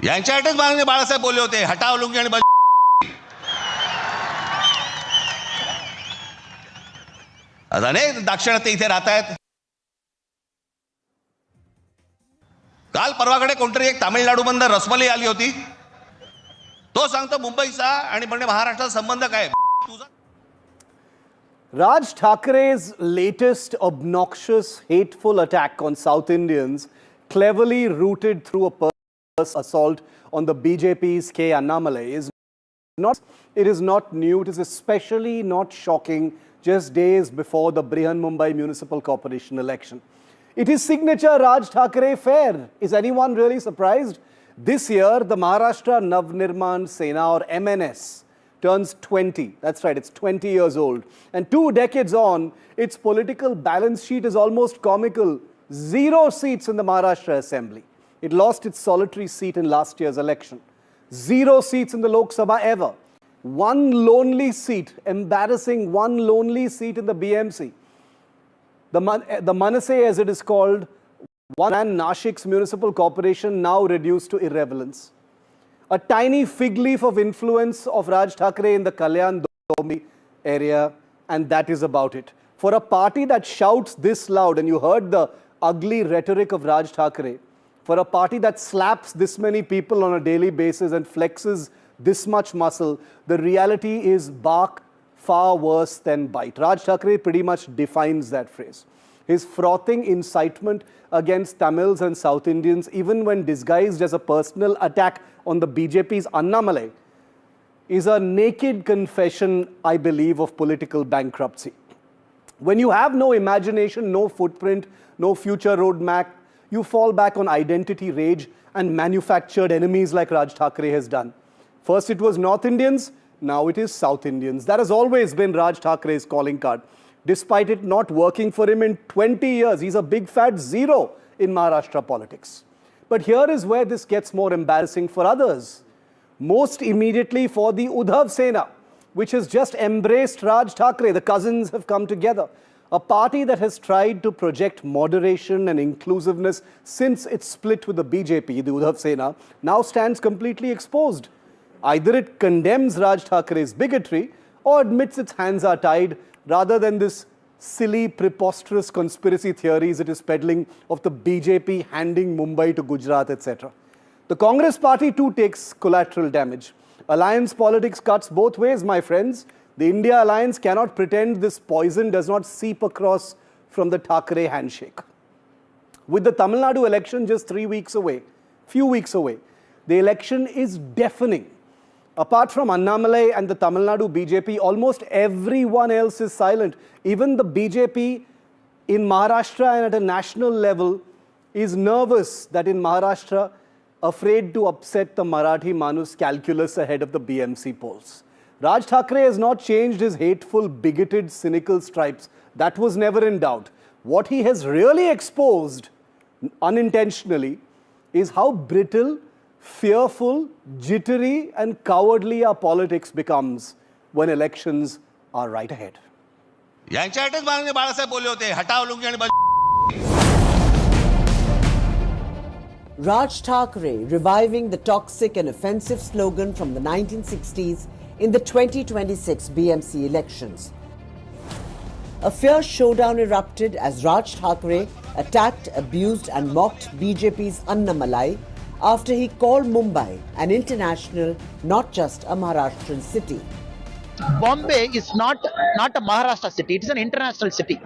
यांच्यासाठीच माननीय बाळासाहेब बोलले होते, हटाव लुंगी आणि आता नाही दाक्षिणात्य इथे राहत आहेत. काल परवाकडे कोणतरी एक तामिळनाडू बंद रसमलाई आली होती. तो सांगतो मुंबईचा आणि म्हणजे महाराष्ट्राचा संबंध काय. Raj Thakre's latest obnoxious, hateful attack on South Indians, cleverly routed through a purpose assault on the BJP's K. Annamalai, it is not new. It is especially not shocking just days before the Brihan Mumbai Municipal Corporation election. It is signature Raj Thakre fare. Is anyone really surprised? This year, the Maharashtra Navnirman Sena, or MNS, turns 20. That's right, it's 20 years old. And 2 decades on, its political balance sheet is almost comical. 0 seats in the Maharashtra Assembly. It lost its solitary seat in last year's election. 0 seats in the Lok Sabha ever. 1 lonely seat, embarrassing 1 lonely seat in the BMC. The Manase, as it is called, one Nashik's municipal corporation, now reduced to irrelevance. A tiny fig leaf of influence of Raj Thakre in the Kalyan Dombivli area, and that is about it. For a party that shouts this loud, and you heard the ugly rhetoric of Raj Thakre, for a party that slaps this many people on a daily basis and flexes this much muscle, the reality is bark far worse than bite. Raj Thakre pretty much defines that phrase. His frothing incitement against Tamils and South Indians, even when disguised as a personal attack on the BJP's Annamalai, is a naked confession, I believe, of political bankruptcy. When you have no imagination, no footprint, no future roadmap, you fall back on identity rage and manufactured enemies like Raj Thakre has done. First it was North Indians, now it is South Indians. That has always been Raj Thakre's calling card. Despite it not working for him in 20 years, he's a big fat zero in Maharashtra politics. But here is where this gets more embarrassing for others. Most immediately for the Uddhav Sena, which has just embraced Raj Thakre. The cousins have come together. A party that has tried to project moderation and inclusiveness since its split with the BJP, the Uddhav Sena, now stands completely exposed. Either it condemns Raj Thakre's bigotry or admits its hands are tied, rather than this silly, preposterous conspiracy theories it is peddling of the BJP handing Mumbai to Gujarat, etc. The Congress party too takes collateral damage. Alliance politics cuts both ways, my friends. The India alliance cannot pretend this poison does not seep across from the Thakre handshake. With the Tamil Nadu election just 3 weeks away, few weeks away, the election is deafening. Apart from Annamalai and the Tamil Nadu BJP, almost everyone else is silent. Even the BJP in Maharashtra and at a national level is nervous that in Maharashtra, afraid to upset the Marathi Manus calculus ahead of the BMC polls. Raj Thakre has not changed his hateful, bigoted, cynical stripes. That was never in doubt. What he has really exposed, unintentionally, is how brittle, fearful, jittery and cowardly our politics becomes when elections are right ahead. यांच्यासाठीच माननीय बाळासाहेब बोलले होते, हटाव लुंगी आणि Raj Thakre reviving the toxic and offensive slogan from the 1960s in the 2026 BMC elections. A fierce showdown erupted as Raj Thakre attacked, abused and mocked BJP's Annamalai after he called Mumbai an international, not just a Maharashtrian city. Bombay is not a Maharashtra city, it is an international city.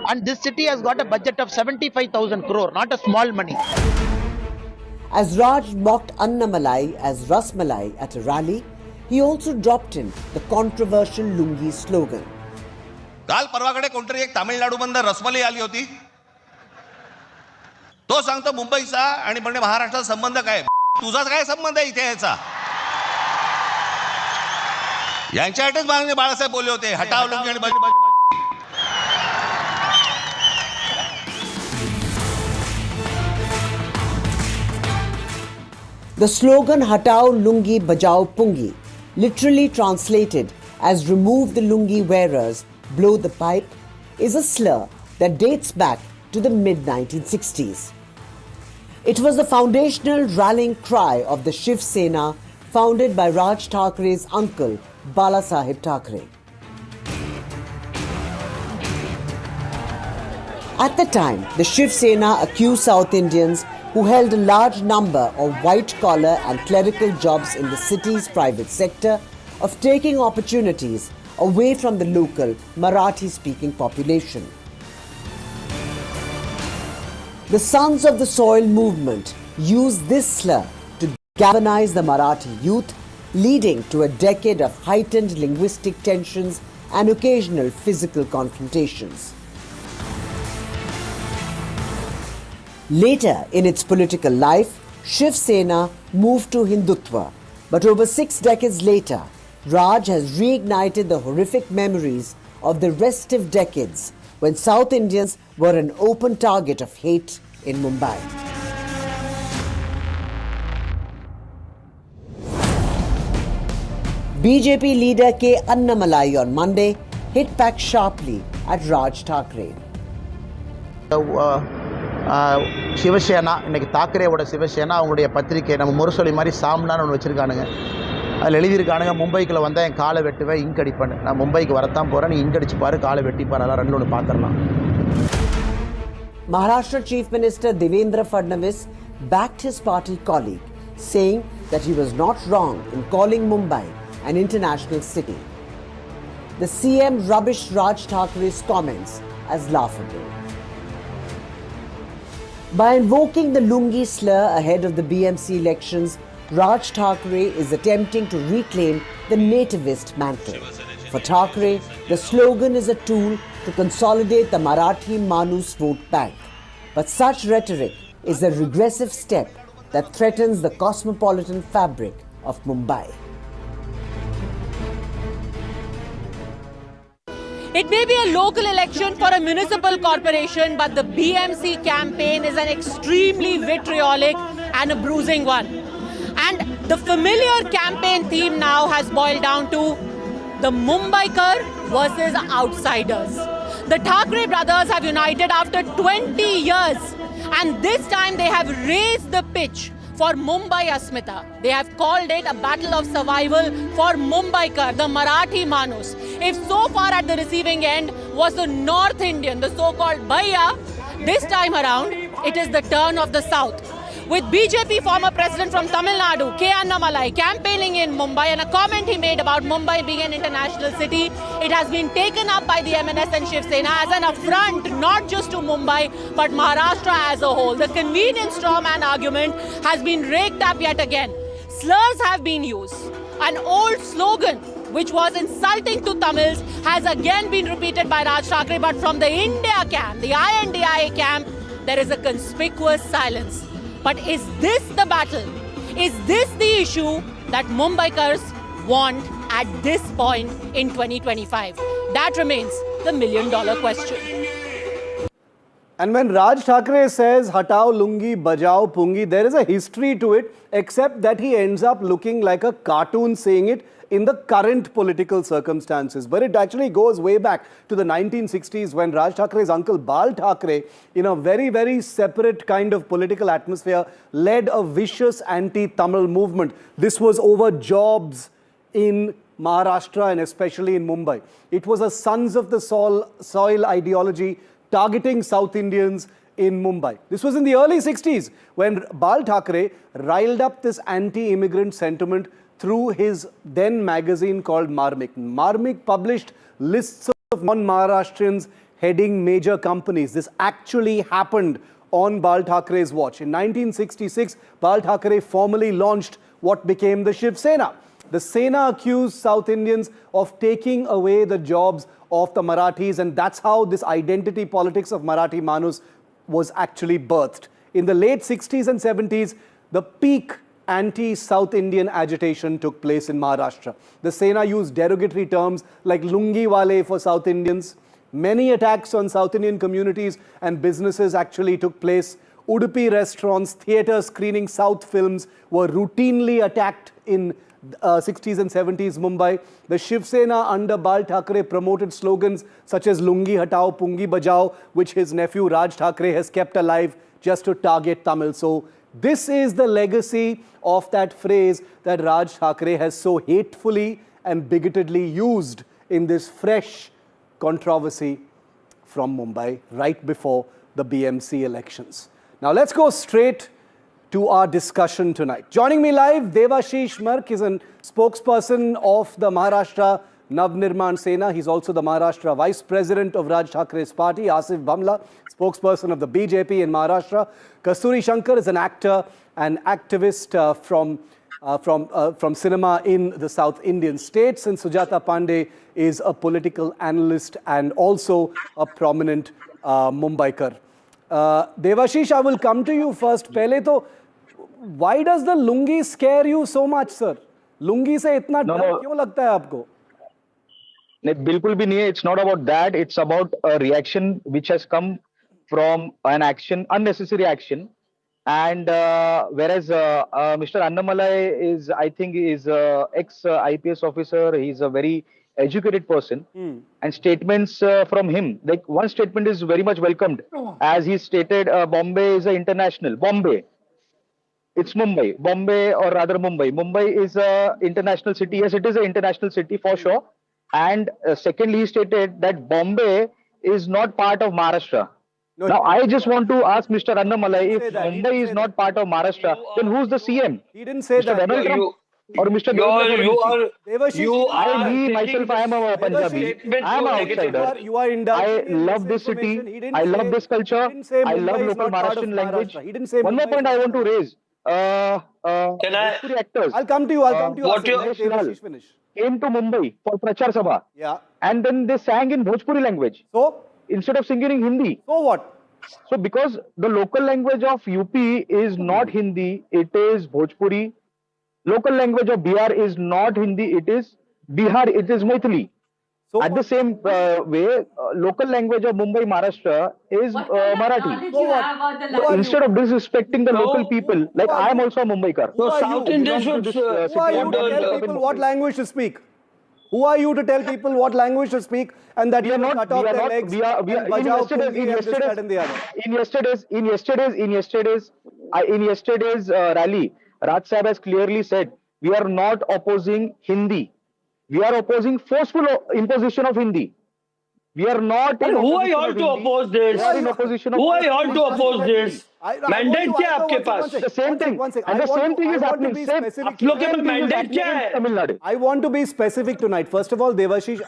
And this city has got a budget of 75,000 crore, not a small money. As Raj mocked Annamalai as Rasmalai at a rally, he also dropped in the controversial Lungi slogan. काल परवाकडे कोणतरी एक तामिळनाडू बंद रसमलाई आली होती. तो सांगतो मुंबईचा आणि म्हणजे महाराष्ट्राचा संबंध काय. तुझा काय संबंध आहे इथे याचा. यांच्यासाठीच माननीय बाळासाहेब बोलले होते, हटाव लुंगी आणि The slogan Hatao Lungi Bajao Pungi, literally translated as remove the lungi wearers, blow the pipe, is a slur that dates back to the mid-1960s. It was the foundational rallying cry of the Shiv Sena, founded by Raj Thakre's uncle, Balasaheb Thakre. At the time, the Shiv Sena accused South Indians who held a large number of white-collar and clerical jobs in the city's private sector of taking opportunities away from the local Marathi-speaking population. The Sons of the Soil movement used this slur to galvanize the Marathi youth, leading to a decade of heightened linguistic tensions and occasional physical confrontations. Later in its political life, Shiv Sena moved to Hindutva, but over 6 decades later, Raj has reignited the horrific memories of the restive decades when South Indians were an open target of hate in Mumbai. BJP leader K. Annamalai on Monday hit back sharply at Raj Thakre. Shiv Sena இன்னைக்கு தாக்கரேவோட சிவசேனா அவங்களுடைய பத்திரிகை நம்ம முரசொலி மாதிரி சாம்னான்னு ஒன்று வச்சுருக்கானுங்க. அதில் எழுதியிருக்கானுங்க, மும்பைக்குள்ளே வந்தால் என் காலை வெட்டுவேன், இங்க் அடிப்பேன். நான் மும்பைக்கு வரத்தான் போகிறேன், நீ இங்க் அடிச்சுப்பாரு, காலை வெட்டிப்பாரு, அதெல்லாம் ரெண்டு ஒன்று பார்த்துடலாம். Maharashtra Chief Minister Devendra Fadnavis backed his party colleague, saying that he was not wrong in calling Mumbai an international city. The CM rubbished Raj Thakre's comments as laughable. By invoking the Lungi slur ahead of the BMC elections, Raj Thakre is attempting to reclaim the nativist mantle. For Thakre, the slogan is a tool to consolidate the Marathi Manus vote bank. But such rhetoric is a regressive step that threatens the cosmopolitan fabric of Mumbai. It may be a local election for a municipal corporation, but the BMC campaign is an extremely vitriolic and a bruising one. And the familiar campaign theme now has boiled down to the Mumbaikar versus outsiders. The Thakre brothers have united after 20 years, and this time they have raised the pitch for Mumbai Asmita. They have called it a battle of survival for Mumbaikar, the Marathi Manus. If so far at the receiving end was the North Indian, the so-called Bhaiya, this time around it is the turn of the South. With BJP former president from Tamil Nadu, K. Annamalai, campaigning in Mumbai, and a comment he made about Mumbai being an international city, it has been taken up by the MNS and Shiv Sena as an affront not just to Mumbai but Maharashtra as a whole. The convenient strawman argument has been raked up yet again. Slurs have been used. An old slogan which was insulting to Tamils has again been repeated by Raj Thakre, but from the India camp, the INDIA camp, there is a conspicuous silence. But is this the battle? Is this the issue that Mumbaikars want at this point in 2025? That remains the million-dollar question. And when Raj Thakre says, Hatao Lungi, Bajao Pungi, there is a history to it, except that he ends up looking like a cartoon saying it in the current political circumstances. But it actually goes way back to the 1960s when Raj Thakre's uncle Bal Thakre, in a very, very separate kind of political atmosphere, led a vicious anti-Tamil movement. This was over jobs in Maharashtra and especially in Mumbai. It was a Sons of the Soil ideology targeting South Indians in Mumbai. This was in the early 60s when Bal Thakre riled up this anti-immigrant sentiment through his then magazine called Marmik. Marmik published lists of non-Maharashtrians heading major companies. This actually happened on Bal Thakre's watch. In 1966, Bal Thakre formally launched what became the Shiv Sena. The Sena accused South Indians of taking away the jobs of the Marathis, and that's how this identity politics of Marathi Manus was actually birthed. In the late 60s and 70s, the peak anti-South Indian agitation took place in Maharashtra. The Sena used derogatory terms like Lungi wale for South Indians. Many attacks on South Indian communities and businesses actually took place. Udupi restaurants, theatres screening South films were routinely attacked in 60s and 70s Mumbai. The Shiv Sena under Bal Thakre promoted slogans such as Lungi Hatao, Pungi Bajao, which his nephew Raj Thakre has kept alive just to target Tamil. So this is the legacy of that phrase that Raj Thackeray has so hatefully and bigotedly used in this fresh controversy from Mumbai right before the BMC elections. Now let's go straight to our discussion tonight. Joining me live, Devashish Mark is a spokesperson of the Maharashtra Navnirman Sena. He's also the Maharashtra Vice President of Raj Thakray's party. Asif Bamla, spokesperson of the BJP in Maharashtra. Kasturi Shankar is an actor and activist from cinema in the South Indian states. And Sujata Pandey is a political analyst and also a prominent Mumbaikar. Devashish, I will come to you first. Pehle to, why does the lungi scare you so much, sir? Lungi se itna डर क्यों लगता है आपको? नहीं, बिल्कुल भी नहीं है. It's not about that. It's about a reaction which has come from an action, unnecessary action. And whereas Mr. Annamalai is, I think, is ex IPS officer. He's a very educated person. And statements from him, like one statement is very much welcomed, as he stated, Bombay is an international. Bombay. It's Mumbai. Bombay, or rather Mumbai. Mumbai is a international city. Yes, it is an international city for sure. And secondly, he stated that Bombay is not part of Maharashtra. No, now, I just want to ask Mr. Annamalai, if that. Mumbai is not part of Maharashtra, then who's the CM? He didn't say Mr. that. Donald Trump or Mr. I myself, I am a Punjabi. I am an outsider. You are I love this city. I love this culture. I love local Maharashtrian language. He didn't say One more point I want to raise. Bhojpuri actors. I'll come to you. What Finish. Came to Mumbai for Prachar Sabha. Yeah. And then they sang in Bhojpuri language. So? Instead of singing in Hindi. So what? So because the local language of UP is not Hindi, it is Bhojpuri. Local language of Bihar is not Hindi, it is Bihar, it is Maithili. So at the same way, local language of Mumbai, Maharashtra is Marathi. So what? So instead of disrespecting the local people, like I am also a Mumbaikar. Who are South you? Indians should Who are you to tell people what language to speak? Who are you to tell people what language to speak and that you will cut off their legs and bajao kungi and this, that and the other? In yesterday's rally, Raj Sahib has clearly said, we are not opposing Hindi. We are opposing forceful imposition of Hindi. We are not. And who are you all to oppose this? We are in opposition of. Who are you all to oppose this? Mandate क्या है आपके पास? The same thing. And the same thing is happening. Same. आप लोग के mandate क्या है? Tamil Nadu. I want to be specific tonight. First of all, Devashish,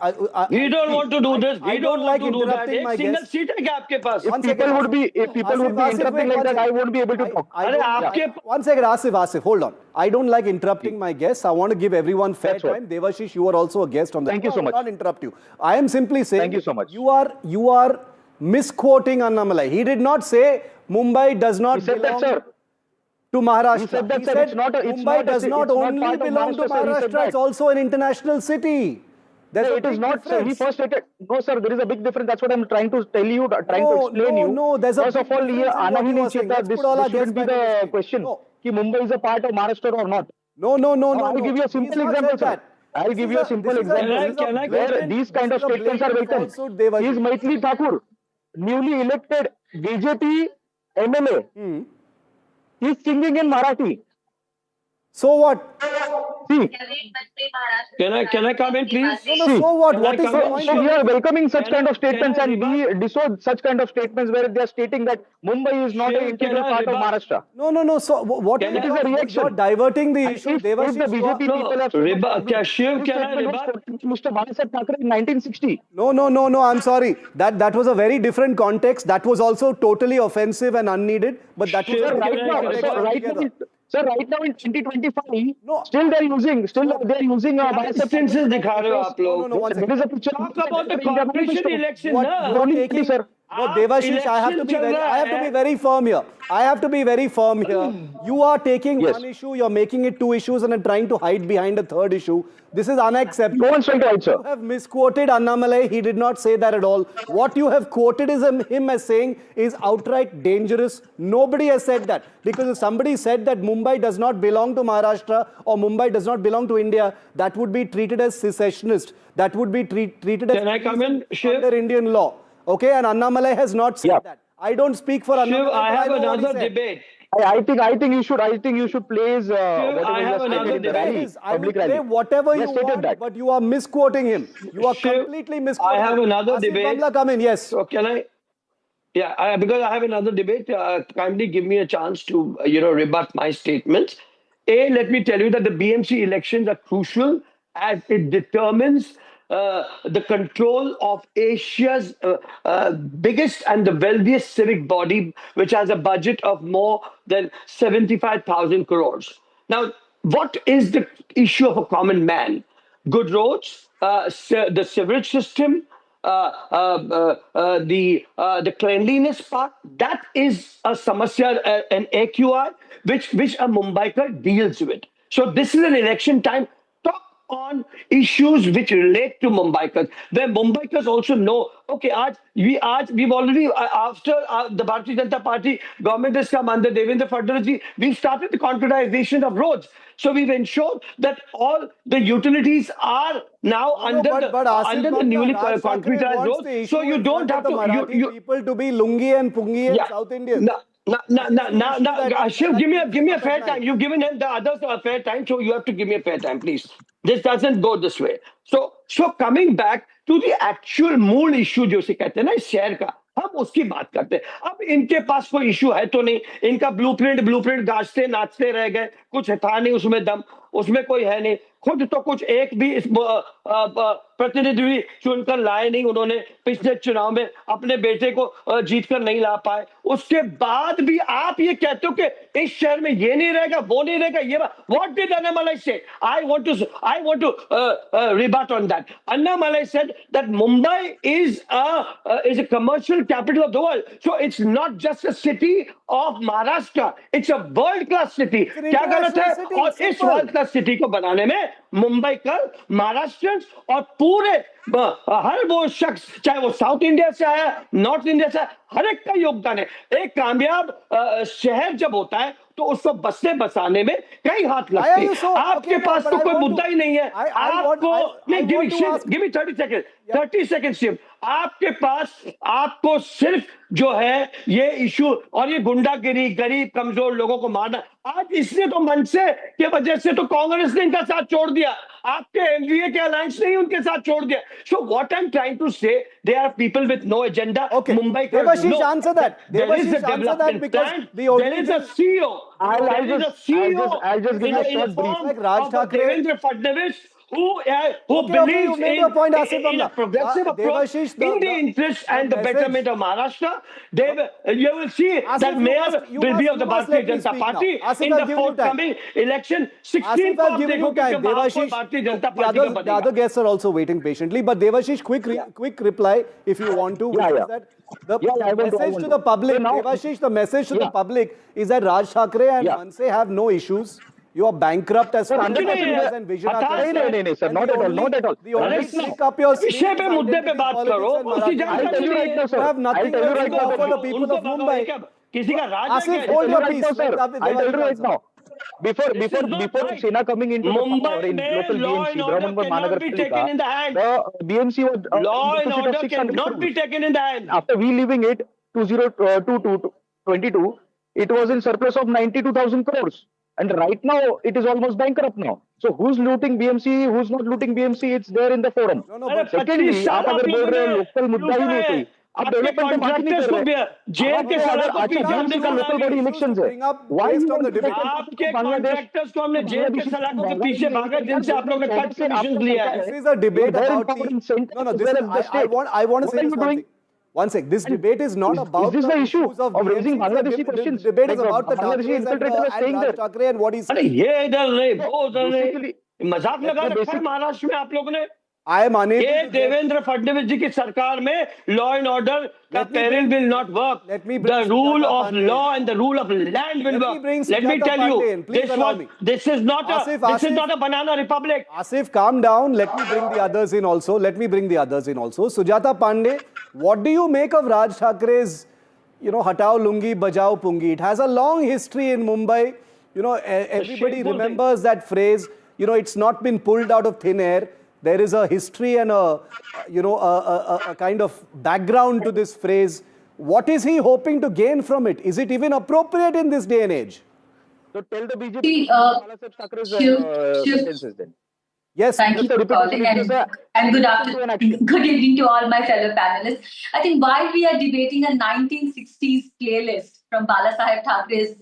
We don't want to do this. I We don't don't like want to do that. interrupting my एक single guest. seat है क्या आपके पास? If people would be interrupting like that, I won't be able to talk. अरे आपके One second, Asif, hold on. I don't like interrupting my guests. I want to give everyone fair That's what. time. Devashish, you are also a guest on the Thank you so I will much. not interrupt you. I am simply saying. Thank you so much. You are misquoting Annamalai. He did not say Mumbai does not He said belong that, sir. to Maharashtra. He said that, He sir. said It's not a- it's Mumbai not a- does it's not not only part of belong to Maharashtra, sir. He said Maharashtra. that. It's also an international city. There's No, a it is big not, sir. He difference. first stated. No, sir. There is a big difference. That's what I'm trying to tell you, trying to explain you. No, there's a First big of all, difference ये in आना what he you नहीं are saying. चाहिए था. Let's This put all our shouldn't be guests back in the the question. No. कि Mumbai is a part of Maharashtra or not. No. I'll give you a He's simple not example, said sir. that. I'll This give is you a- a simple this is a- example this is a Can I- where blatant- these kind of this is a statements are blatant welcome. falsehood, Devashish. He is Maithili Thakur, newly elected BJP MLA. He is singing in Marathi. So what? See, Can I come in, please? No, so what? Can What I is the come in? point? so we are welcoming such Can kind I- of statements, can I and we disown such kind of statements where they are stating that Mumbai is not an Shiv, integral can I part of rebut? Maharashtra. No. So what Can is I- It is a reaction. You're diverting the And issue. if the Devashish, you are- BJP No, people have क्या Shiv, this can I statement was rebut? quoted to Mr. Banasaheb Thackeray in 1960. No. I'm sorry. That was a very different context. That was also totally offensive and unneeded. But that was Sure, a Sir, different right now, context sir, altogether. right now in 2025, No. still they're using Banasaheb Instances दिखा रहे हो आप लोग? No, one second. There is a picture. Talk about the corporation election, What na? you are Only taking, sir. no, Devashish, I have to be very firm here. You are taking Yes. one issue, you're making it two issues, and then trying to hide behind a third issue. This is unacceptable. No one's trying to hide, sir. You have misquoted Annamalai. He did not say that at all. What you have quoted is him as saying is outright dangerous. Nobody has said that. Because if somebody said that Mumbai does not belong to Maharashtra or Mumbai does not belong to India, that would be treated as secessionist. That would be treated as Can I come in, Shiv? under Indian law. Okay, and Annamalai has not said Yeah. that. I don't speak for Shiv, Annamalai, I but have know what he another said. debate. I think you should place whatever I you have have another stated in the debate. rally, I would public say rally. whatever You you have stated want, that. but you are misquoting him. You are Shiv, completely misquoting I have him. another Asif debate. Bamla, come in, yes. So can I? Yeah, because I have another debate. Kindly give me a chance to, rebut my statements. Let me tell you that the BMC elections are crucial as it determines the control of Asia's biggest and the wealthiest civic body, which has a budget of more than 75,000 crores. Now, what is the issue of a common man? Good roads, the sewerage system, the cleanliness part, that is a samasya, an AQI, which a Mumbaiker deals with. So this is an election time. Talk on issues which relate to Mumbaikars, where Mumbaikars also know, okay, we've already, after the Bharatiya Janata Party government has come under Devendra Fadnavis, we've started the concretization of roads. So we've ensured that all the utilities are now But Asif under the Bamla, newly Raj Thackeray concretized wants roads. the issue So you in don't front of have the to Marathi people to be Lungi and Pungi and yeah. South Indians. Now, Shiv, give me a fair time. time. You've given him the others a fair time, so you have to give me a fair time, please. This doesn't go this way. So coming back to the actual मूल issue जो से कहते हैं ना इस शहर का, हम उसकी बात करते हैं. अब इनके पास कोई इशू है तो नहीं, इनका ब्लूप्रिंट गाजते नाचते रह गए, कुछ था नहीं उसमें दम, उसमें कोई है नहीं. खुद तो कुछ एक भी इस प्रतिनिधि भी चुनकर लाए नहीं उन्होंने, पिछले चुनाव में अपने बेटे को जीतकर नहीं ला पाए. उसके बाद भी आप ये कहते हो कि इस शहर में ये नहीं रहेगा, वो नहीं रहेगा, ये what did Annamalai say? I want to rebut on that. Annamalai said that Mumbai is a commercial capital of the world. So it's not just a city of Maharashtra, it's a world class city. क्या गलत है? और इस world class city को बनाने में मुंबई कर, महाराष्ट्रियंस और पूरे हर वो शख्स, चाहे वो साउथ इंडिया से आया, नॉर्थ इंडिया से आया, हर एक का योगदान है. एक कामयाब शहर जब होता है तो उसको बसने बसाने में कई हाथ लगते हैं. आपके पास तो कोई मुद्दा ही नहीं है. आपको नहीं, गिव मी 30 सेकंड शिव. आपके पास आपको सिर्फ जो है ये इशू और ये गुंडागिरी, गरीब कमजोर लोगों को मारना, आज इसने तो मनसे के वजह से तो कांग्रेस ने इनका साथ छोड़ दिया, आपके एमवीए के अलायंस ने ही उनके साथ छोड़ दिया. So what I am trying to say, they are people with no agenda. Mumbai का Devashish, answer that. Devashish, answer that because the only there is a CEO. I'll just give a short brief. Like Raj Thackeray, Devendra Fadnavis, who Okay, believes you made your point, Asif in a Bamla. progressive approach Devashish, in the interest and the message- betterment of Maharashtra. You will see Asif, that mayor will be of the you must Bharatiya let me Janata speak now. Party Asif, in I'll the give you time. forthcoming election. 16th Asif, I'll of give you देखो time. कि महापौर Devashish, Bharatiya Janata the party का the बनेगा. other guests are also waiting patiently. But Devashish, quick reply if you want to. Which is that the I want to, message to the public, So now- Devashish, the message to the public is that Raj Thackeray and Manse have no issues. You are bankrupt as far as नहीं, ideas and vision are हटा concerned. नहीं, sir, And not the at all, only- not at all. The only Right now, stick up your sleeve विषय is पे मुद्दे पे identity बात politics करो, and उसकी Marathi जानकारी politics. tell you right now, sir. You have nothing I'll tell you else right to now, offer the Devashish. people of उनको Mumbai. भगाओ, किसी का राज Asif, है क्या? hold your Right peace. now, sir. Let I'll tell you right answer. now. Before This is not right. Sena coming into the Mumbai power in mein local law BMC, and order Brahmanpur cannot be taken in the hand. the BMC was Law and deficit of order 600 cannot be crores. taken in the hand. After we leaving it 2022, it was in surplus of 92,000 crores. And right now, it is almost bankrupt now. So who's looting BMC, who's not looting BMC, it's there in the forum. No, अरे but 25 साल आप अगर बोल लोगों रहे हो ने local मुद्दा ही नहीं लूटा कोई, है. आप आपके डेवलपमेंट की बात ही नहीं कॉन्ट्रैक्टर्स कर को रहे. जेल के सलाखों अच्छा पीछे BMC का लोकल बॉडी इलेक्शंस है. bring up Why based you on the want to debate. take आपके बांग्लादेश कॉन्ट्रैक्टर्स को हमने जेल के सलाखों के पीछे भागा जिनसे आप लोगों ने कट से कमीशन लिया है. This is a debate They're about empowering the... center No, as this well is, as the state. I want to What say are this you one doing? thing. One sec. This debate is not about Is this the issue issues of of raising BMC. Bangladeshi The questions? debate is Like about the Bangladeshi Thackeray's infiltrators are staying and Raj there. Thackeray and what he said. अरे ये इधर नहीं, वो उधर Basically, नहीं. मजाक लगा रखा है basic- महाराष्ट्र में आप लोगों ने. I am unable ये to get... देवेंद्र फडणवीस जी की सरकार में लॉ एंड ऑर्डर का Let me peril bring- will not work. let me bring the rule Sujata of Pandey. Law and the rule of land will Let me work. bring let me Sujata tell you, Pandey in. Please allow me. this is not Asif, a banana republic. Asif, calm down. Let me bring the others in also. Sujata Pandey, what do you make of Raj Thackeray's, Hatao Lungi, Bajao Pungi? It has a long history in Mumbai. Everybody shameful remembers that phrase. It's not been pulled out of thin air. There is a history and a kind of background to this phrase. what is he hoping to gain from it? Is it even appropriate in this day and age? So tell the BJP See, Balasaheb Thackeray's Shiv, sentences then. Yes. thank you for calling and good afternoon, good evening to all my fellow panelists. I think while we are debating a 1960s playlist from Balasaheb Thackeray's,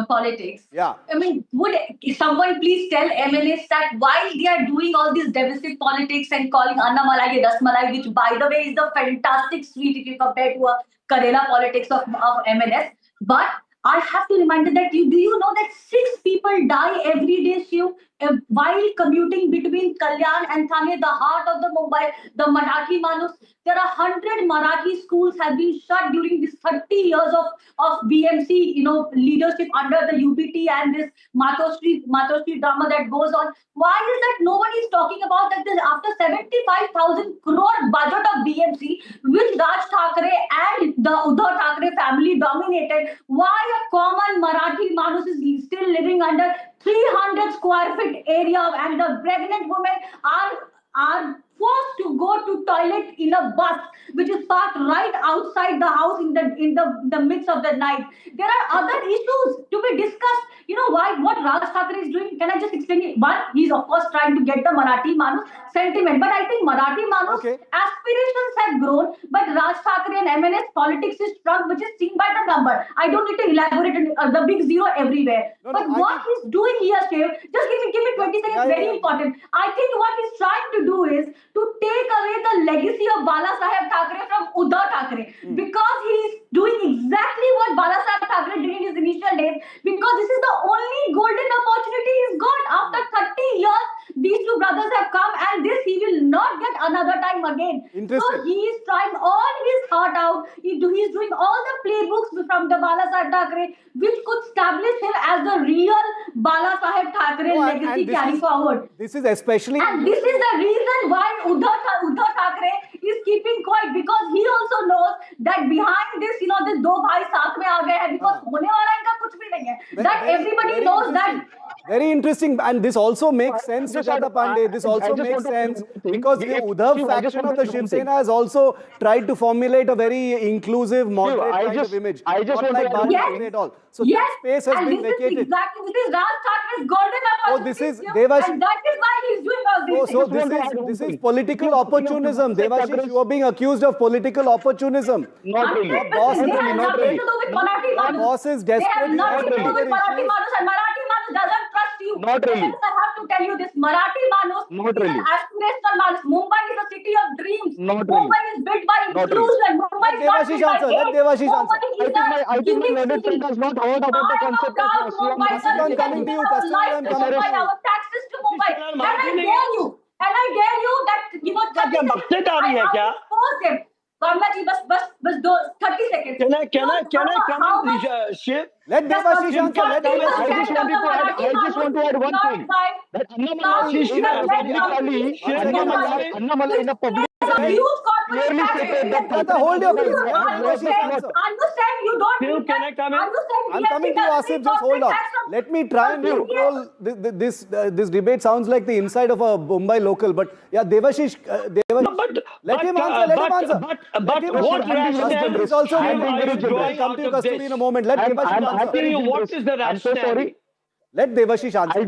politics. Yeah. I mean, would someone please tell MNS that while they are doing all this divisive politics and calling Anna Malai Rasmalai, which by the way is the fantastic sweet if you compare to a Karela politics of MNS, but I have to remind you that do you know that 6 people die every day, Shiv, while commuting between Kalyan and Thane, the heart of the Mumbai, the Marathi Manus. There are 100 Marathi schools have been shut during these 30 years of BMC, leadership under the UBT and this Matosri drama that goes on. Why is that no one is talking about that? After 75,000 crore budget of BMC, which Raj Thackeray and the Uddhav Thackeray family dominated, why a common Marathi Manus is still living under 300 square feet area and the pregnant women are forced to go to toilet in a bus which is parked right outside the house in the midst of the night. There are other issues to be discussed. You know why? What Raj Thackeray is doing? Can I just explain it? One, he's of course trying to get the Marathi Manus sentiment, but I think Marathi Manus aspirations have grown, but Raj Thackeray and MNS politics is strong, which is seen by the number. I don't need to elaborate on the big zero everywhere. But what he's doing here, Shiv, just give me 20 seconds. Very important. I think what he's trying to do is to take away the legacy of Balasaheb Thackeray from Uddhav Thackeray, because he is doing exactly what Balasaheb Thackeray did in his initial days, because this is the only golden opportunity he's got. After 30 years, these two brothers have come, and this he will not get another time again. So he is trying all his heart out. He's doing all the playbooks from the Balasaheb Thackeray, which could establish him as the real Balasaheb Thackeray legacy carry forward. This is especially... And this is the reason why Uddhav Thackeray is keeping quiet, because he also knows that behind this, this do bhai saath mein aa gaye hai, because hone wala inka kuch bhi nahi hai. That everybody knows that. Very interesting, and this also makes sense, Sujata Pandey. This also makes sense because the Uddhav faction of the Shiv Sena has also tried to formulate a very inclusive, moderate kind of image. I just not want like to Bharati at all. So that space has been vacated. This is Raj Thackeray's golden opportunity. This is Devashi. And that is why he's doing all these things. So this is political opportunism. Devashi, you are being accused of political opportunism. Not really. They have nothing to do with Marathi Our Manus. boss is They have desperately... nothing to do with Marathi Manus, and Marathi Manus doesn't trust you. Not really. Yes, I have to tell you this. Marathi Manus Not is really. an aspirational Manus. Mumbai is a city of dreams. Not really. Mumbai is built by Not inclusion. Mumbai is not built by hate. Let Devashish answer. I think my learned friend has not heard about the concept of Mumbai. I'm coming to you, Kasturi, I'm coming to you. Our taxes to Mumbai. And I dare you that, क्या मकसद आ रही है क्या? force him. Varma ji, bas 30 seconds. Can I come in, Shiv? Let Devashish answer. Let I just Devashish want to add one thing. That Anna Malai in a public clearly stated that Tata, hold your peace. Let Devashish answer. Understand? You don't. Shiv, can I come in? I'm coming to you, Asif. Just hold on. Let me try and control this debate. Sounds like the inside of a Mumbai local, but yeah, Devashish. Let him answer. But what rationale is also I'll come to you, Kasturi, in a moment. Let Devashish answer. I'm asking you, what is the rationale? I'm so sorry. Let Devashish answer.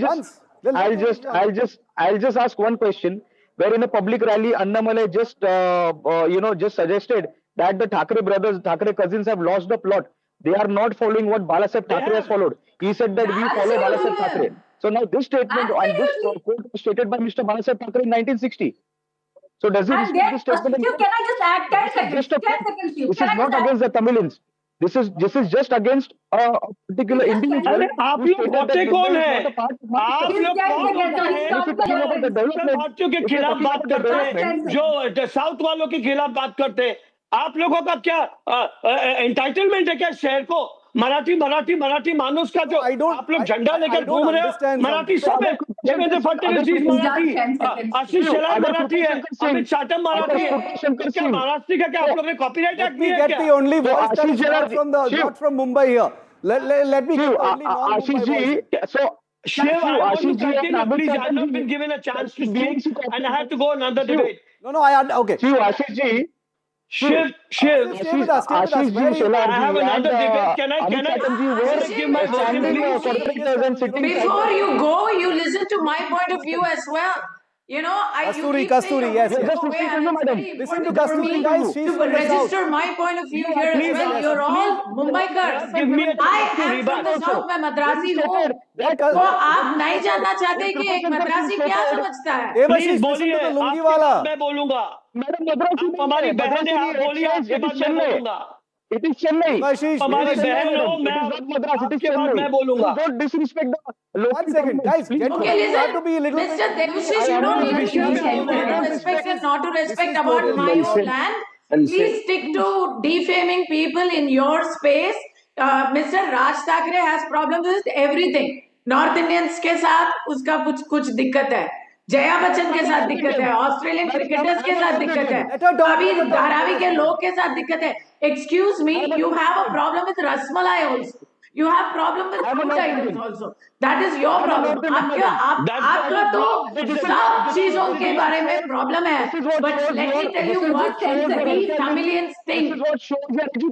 I'll just ask one question. Where in a public rally, Anna Malai just suggested that the Thackeray brothers, Thackeray cousins have lost the plot. They are not following what Balasaheb Thackeray has followed. He said that we follow Balasaheb Thackeray. So now this statement and this quote was stated by Mr. Balasaheb Thackeray in 1960. So does he respect this statement? Can I just add 10 seconds? 10 seconds. This is not against the Tamilians. This is just against a particular individual. आप लोग होते कौन हैं? आप लोग कौन होते हैं भारतीयों के खिलाफ बात करते हैं, जो साउथ वालों के खिलाफ बात करते हैं? आप लोगों का क्या एंटाइटलमेंट है क्या शहर को मराठी मानुस का जो आप लोग झंडा लेकर घूम रहे हो? मराठी सब है। देवेंद्र फडणवीस मराठी, आशीष शेलार मराठी है, अमित शाह मराठी है। क्या महाराष्ट्र का क्या आप लोगों ने कॉपीराइट एक्ट नहीं है क्या? The only voice that is not from Mumbai here. Let me get only non-Mumbai voice. So Shiv, I want to continue, please. I have not been given a chance to speak, and I have to go another debate. No, okay. Shiv, Shiv, Stay with us, stay with us. Ashish Where are ji, you? I have Solarji, another and debate. Can I Amit Chatterjee can I were give my version, standing please? corporators and sitting Before you go, you listen to my point of view as well. You know, you Kasturi, keep saying Kasturi, you're yes, going yes. to go away, and it's madam. very Listen to important for Kasturi, me guys. She's to from the south. register my point of view here as Please, well. You're all Mumbaikars. give me a I chance to am from the rebut. south. मैं मद्रासी हूँ. Let तो Kas- आप नहीं जानना चाहते कि एक मद्रासी क्या समझता है? Devashish, प्लीज listen बोलिए, to the Lungi आपके बाद wala. मैं बोलूंगा। Madam, Madrasi आप हमारी बहन है, आप बोलिए, आपके it is बाद मैं Chennai. बोलूंगा। It is Chennai. Devashish, हमारी Devashish, बहन हो, It मैं is not Madras, it is आपके बाद Chennai. मैं बोलूंगा। Don't disrespect the local One second, government. guys, Please gentlemen, Okay, you have to listen, be a little Mr. bit... Devashish, I you don't am need to Devashish, tell me Devashish, to respect and not to respect is about totally my own nonsense. land. Nonsense. Please stick to defaming people in your space. Mr. Raj Thackeray has problems with everything. North Indians के साथ उसका कुछ दिक्कत है. जया बच्चन के साथ दिक्कत है. ऑस्ट्रेलियन क्रिकेटर्स के साथ दिक्कत है. Let her talk, अभी let her talk. धारावी के लोग के साथ दिक्कत है. Excuse me, you have a problem with rasmalai also. You have problem with food items also. That is your problem. आपका तो सब चीजों के बारे में problem है. But let me tell you what we Tamilians think.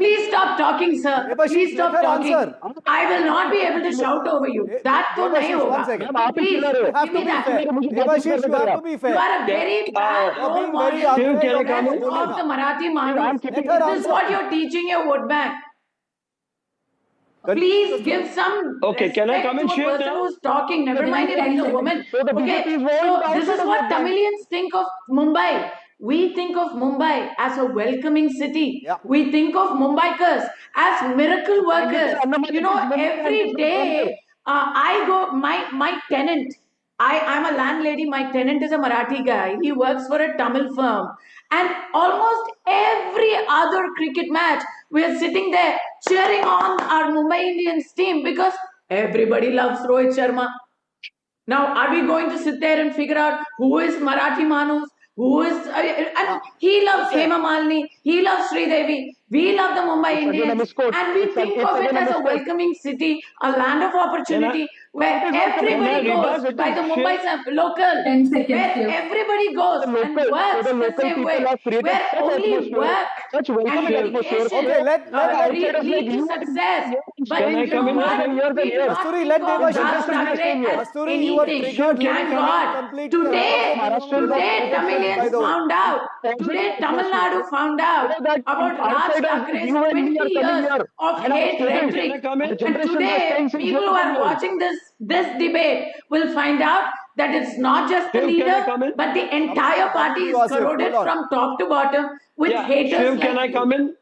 Please stop talking, sir. Devashish, Please stop let her talking. answer. I will not be able to shout over you. That तो नहीं Devashish, one होगा. second. Please You have give to me be that. fair. Devashish, you have to be You fair. are a very bad You're role being very model unfair. Can I You're come not in? holding of the up. Marathi Manus. Let her This is answer. what you're teaching your vote bank. Please give some Okay, can I respect come in, to a Shiv, person now? who's talking. Never mind if he's a woman. So the Okay, BJP is rolling so out this is of what the bank. Tamilians think of Mumbai. We think of Mumbai as a welcoming city. Yeah. We think of Mumbaikars as miracle workers. You know, every day I go, my tenant, I'm a landlady. My tenant is a Marathi guy. He works for a Tamil firm. And almost every other cricket match, we are sitting there cheering on our Mumbai Indians team because everybody loves Rohit Sharma. Now, are we going to sit there and figure out who is Marathi Manus? Who is, and he loves Hema Malini, he loves Sridevi, we love the Mumbai again a Indians, misquote. and we It's think again of it a as a misquote. welcoming city, a land of opportunity, where Can I everybody rebut? goes by the Shiv? Mumbai local, 10 seconds, where Shiv. everybody goes The and local- works so the the local same people way, have created where such only atmosphere, work such and welcoming atmosphere. dedication Okay, let lead to success. But Can I you know come in, what? Shiv? Years and We do years. not Kasturi, think let of Devashish Raj finish. Thackeray as Kasturi, you have anything. triggered Thank Lungi God. completely. Today, Maharashtra Tamilians found out. Today, Tamil Nadu found out about Raj Thackeray's 20 years of hate rhetoric. Can I come in? And today, people who are watching this debate will find out that it's not just the Shiv, can I leader, come in? but the entire party is Asif, corroded hold on. from top to bottom with Yeah, haters Shiv, like can I you. come in?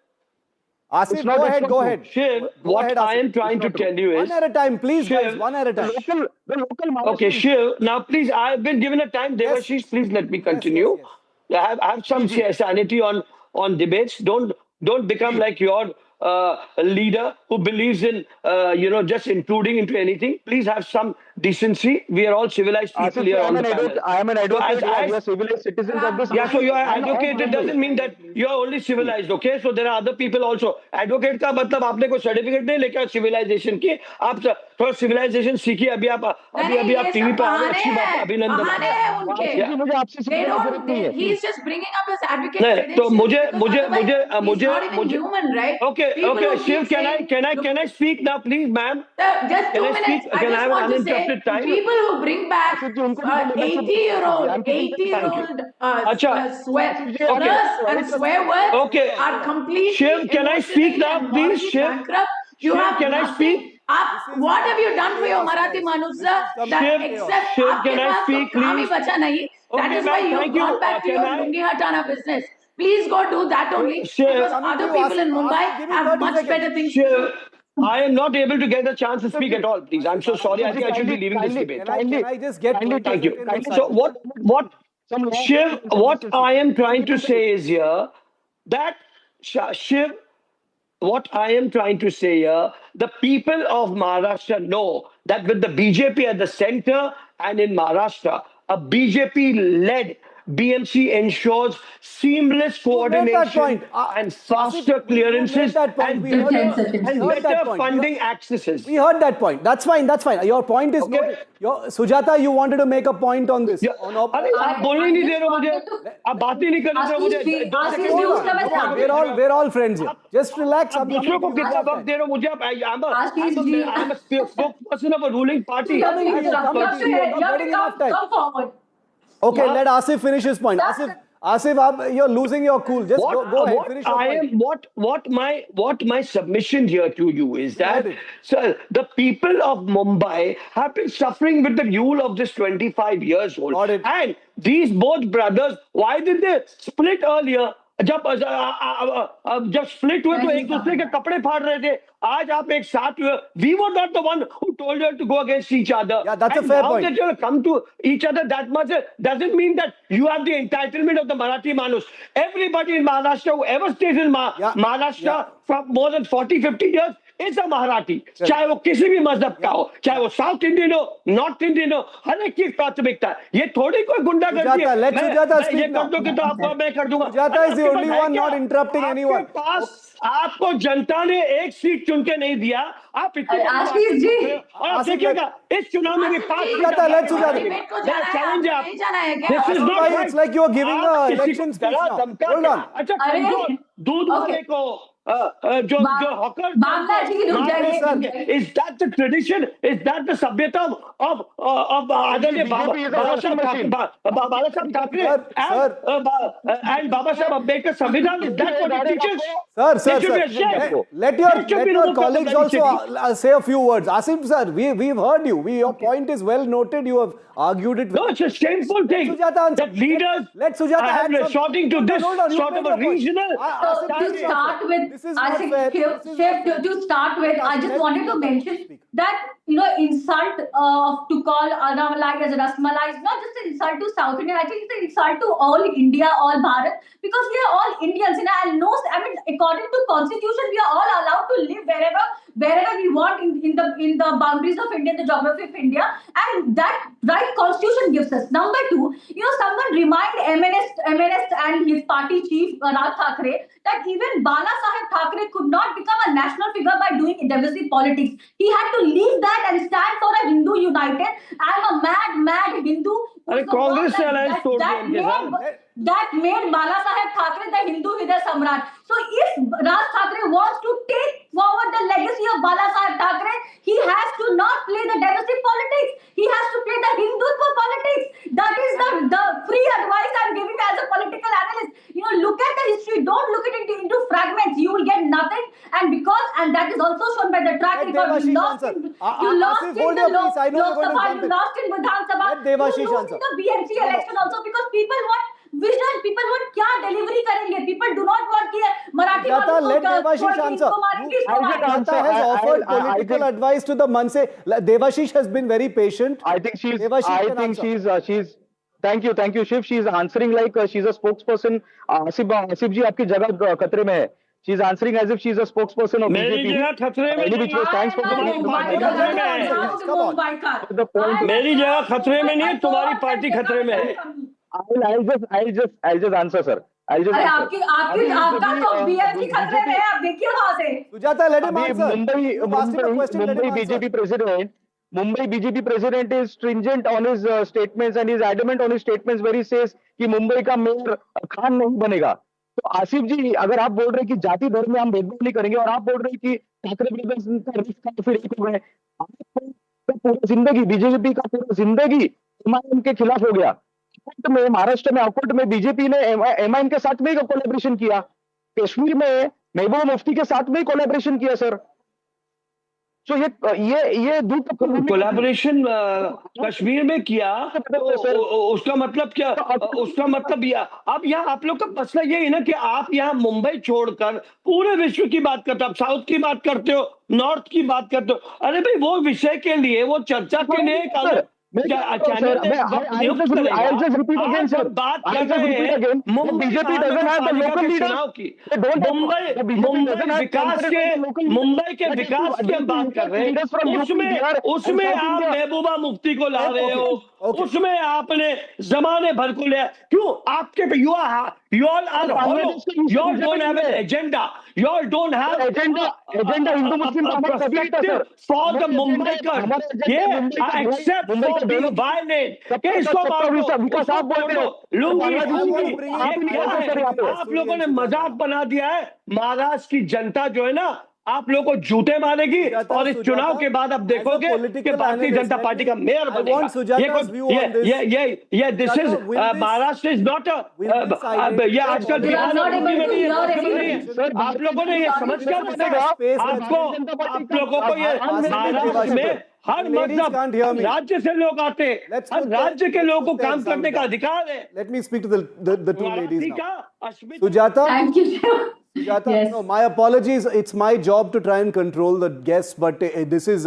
Asif, not- go it's ahead, not go true. ahead. Shiv, Go what ahead, I Asif. am trying to tell you is... One at a time, please, guys. Shiv, One at a time. The local Okay, Maharashtrians- Shiv, now please, I've been given a time. Yes. Devashish, please let me Yes, continue. yes, I have some sanity on debates. Don't become like your leader who believes in just intruding into anything. Please have some decency. We are all civilized people Asif, here I am on the an panel. advocate. I am an So advocate. as We are civilized citizens of this. yeah, so you are and of advocate. It Mumbai. doesn't mean that you are only civilized, okay? So there are other people also. Advocate का मतलब आपने कोई certificate नहीं लेके civilization की. आप थोड़ा civilization सीखिए. अभी आप टीवी पे आ रहे हैं. अच्छी बात है. अभिनंदन. बहाने हैं उनके. जी, मुझे आपसे They सीखने की don't. जरूरत नहीं है. He's just bringing up his advocate नहीं, credentials. तो मुझे He's not even human, right? Okay, People okay, who Shiv, keep saying, can I speak now, please, ma'am? Just 2 Can I minutes. speak? I Can I just have want to say, uninterrupted time? people who bring back Asif ji, उनको भी बोलो, मैं सुन- 80-year-old Acha. swear Okay. slurs and swear words Okay. are completely Shiv, can I speak emotionally now, and please? morally Shiv? bankrupt. You Shiv, have can I nothing. speak? What have you done for your chaos, Marathi guys. Manus, This sir? is complete That chaos. except Shiv, आपके can I पास तो speak, काम ही please? बचा नहीं. That Okay, is why ma'am, you've thank you. gone back to Can your I- Lungi Hatana business. Please go do that only. Shiv, Because coming to other you, people in Asif. Mumbai Asif, give me have 30 much seconds. better things to do. Shiv, I am not able to get the chance to speak at all, please. I'm so sorry. I think I should be leaving this debate. Can I just get kindly, 20 Thank you. seconds of So silence? what Shiv, what I am trying to say is here that Shiv, what I am trying to say here, the people of Maharashtra know that with the BJP at the center and in Maharashtra, a BJP-led BMC ensures seamless You made that coordination point. and Asif, faster you made clearances that point. and We heard that. better, We and heard that better point. funding accesses. We heard that point. That's fine. That's fine. Your point is Okay. noted. Sujata, you wanted to make a point on this. Yeah. अरे आप बोलने नहीं दे रहे हो मुझे, आप बात ही नहीं करने दे रहे हो मुझे, दो Ashish सेकंड जी, दो। उसका मैं ध्यान We're all friends here. Just relax. आप I'm दूसरों को coming to you. कितना वक्त दे रहे हो मुझे, Ashish ji. I'm a spokesperson of a ruling party. You have to Coming to you, come coming to you. You're not getting enough time. forward. Okay, Yeah. let Asif finish his point. Asif, you're losing your cool. Just go ahead. Finish your point. What my submission here to you is that, Got it. sir, the people of Mumbai have been suffering with the rule of this 25 years old. Got it. And these both brothers, why did they split earlier? जब split हुए तो एक दूसरे के कपड़े फाड़ रहे थे, आज आप एक साथ हुए. We were not the one who told you to go against each other. Yeah, that's a And fair now point. that you come to each other that much doesn't mean that you have the entitlement of the Marathi Manus. Everybody in Maharashtra, whoever stays in Maharashtra for more than 40-50 years is a Marathi. चाहे वो किसी भी मजहब का हो, चाहे वो south Indian हो, नॉर्थ इंडियन हो, हर एक की प्राथमिकता है. ये थोड़ी कोई गुंडा करती है. let Sujata speak ये now. कर दोगे तो आपको मैं कर दूंगा. Sujata is the आपके only पास है one क्या? not interrupting anyone. आपके पास आपको जनता ने एक सीट चुन के नहीं दिया. आप इतनी आशीष जी, और आप देखिएगा इस चुनाव में भी 5 Sujata, let Sujata. चैलेंज है आप. नहीं जाना है क्या? This is not Asif, right. it's like you're giving आप a किसी election को speech डरा now. धमका Hold के- on. अच्छा अरे, कमजोर दूध okay. वाले को जो हॉकर बामला जी रुक जाइए. is that the tradition, is that the सभ्यता of आदरणीय बाबा साहब Thackeray and Baba Saheb Ambedkar संविधान, is that what it teaches? Sir. Let your colleagues also say a few words. Asif sir, we've heard you. Your point is well noted. You have argued it. No, it's a shameful thing Sujata answer. that leaders Let Sujata are add some- resorting to Hold on, this hold on, you sort made of a your point. regional. So to start with, This is I not think fair. This is not fair. to start with, I just Let wanted to Sujata mention speak. that insult to call Annamalai as Rasmalai is not just an insult to South India. I think it's an insult to all India, all Bharat, because we are all Indians. I mean, according to Constitution, we are all allowed to live wherever we want in the boundaries of India, the geography of India, and that right Constitution gives us. Number two, someone remind MNS and his party chief Raj Thackeray that even Bala Saheb Thackeray could not become a national figure by doing divisive politics. He had to leave that and stand for a Hindu united. I'm a mad Hindu. अरे कांग्रेस से alliance तोड़ दिया इनके साथ. That made Bala Saheb Thackeray the Hindu Hriday Samrat. So if Raj Thackeray wants to take forward the legacy of Bala Saheb Thackeray, he has to not play the divisive politics. He has to play the Hindutva politics. That is the free advice I'm giving as a political analyst. Look at the history. Don't look at it into fragments. You will get nothing. And that is also shown by the track Let record. Devashish You lost answer. in Asif, the hold your Lok peace. I know you're going to Sabha, jump you in. lost in Vidhan Sabha. Let Devashish You lose answer. in the BMC election also because people want vision. People want क्या delivery करेंगे. People do not want कि Marathi Sujata, let Devashish answer. Sujata has offered political advice to the Manse. Devashish has been very patient. I think she's. Devashish I can think answer. she's. Thank you, Shiv. She's answering like she's a spokesperson. Asif ji, आपकी जगह खतरे में है. She's answering as if she's a spokesperson of मेरी BJP. जगह खतरे में Any which way, thanks for giving me the mic. Come on. The point. मेरी जगह खतरे में नहीं है, तुम्हारी पार्टी खतरे में है. I'll just answer, sir. I'll just अरे answer. आपका तो बीएमसी खतरे में है. आप देखिए वहां से. Sujata, let him अभी answer. You've asked him a question, let him answer. Mumbai BJP president is stringent on his statements and is adamant on his statements where he says कि मुंबई का मेयर खान नहीं बनेगा. तो आसिफ जी, अगर आप बोल रहे हैं कि जाति धर्म में हम भेदभाव नहीं करेंगे और आप बोल रहे हैं कि ठाकरे ब्रदर्स का रिस्क फिर एक हो गए, पूरा जिंदगी बीजेपी का पूरा जिंदगी एमआईएम के खिलाफ हो गया. में महाराष्ट्र में अकोट में बीजेपी ने एमआईएम के साथ में ही कोलैबोरेशन किया. कश्मीर में महबूबा मुफ्ती के साथ में ही कोलैबोरेशन किया सर. तो ये दूध कोलैबोरेशन कश्मीर में किया तो उसका मतलब क्या? उसका मतलब अब यहाँ आप लोग का मसला ये है ना कि आप यहाँ मुंबई छोड़कर पूरे विश्व की बात करते हो. आप साउथ की बात करते हो, नॉर्थ की बात करते हो. अरे भाई वो विषय के लिए, वो चर्चा के लिए I'll just repeat again, sir. BJP Mumbai के विकास की हम बात कर रहे हैं. उसमें आप महबूबा मुफ्ती को ला रहे हो, Okay. उसमें आपने जमाने भर को लिया क्यों? आपके पे you all are hollow. You all don't have an agenda. You all don't have agenda Hindu मुस्लिम का हमारा कभी नहीं था, perspective सर. for the हमारा Mumbaikar. agenda ये मुंबई का except मुंबई for का being development. violent. सबका कि इसको सबका मारो, विकास उसको आप बोल रहे हो. तोड़ो, लुंगी बांग्लादेश लुंगी, में bring ये in क्या the है? Surya आप लोगों ने and मजाक Sujata. बना दिया है. महाराष्ट्र की जनता जो है ना, आप लोगों को जूते मारेगी Sujata, और इस चुनाव के बाद आप as a देखोगे कि political भारतीय analyst, जनता let पार्टी me- का मेयर I बनेगा. want Sujata's view on this. this is Sujata, will this- Maharashtra is not will this identity ये आजकल politics- बिहार You are और not यूपी में able नहीं है, to नॉर्थ में hear नहीं है. anything. आप लोगों ने ये समझ क्या This is बनेगा? a space where आपको आप लोगों को ये महाराष्ट्र में हर Ladies मतलब can't hear me. राज्य से लोग आते हैं. Let's हर put the- राज्य के let's लोगों को put the काम करने का example. अधिकार है. Let me speak to the two ladies Marathi now. का अस्मिता Sujata, Thank you, Shiv. Sujata, Yes. no, my apologies. It's my job to try and control the guests, but this is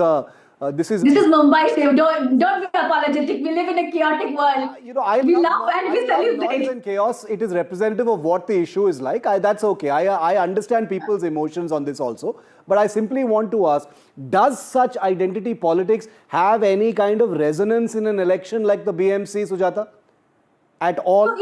This is Mumbai, Shiv. Don't be apologetic. We live in a chaotic world. I we love laugh and we I love noise celebrate. and chaos. It is representative of what the issue is like. That's okay. I understand people's emotions on this also. But I simply want to ask, does such identity politics have any kind of resonance in an election like the BMC, Sujata? At all? So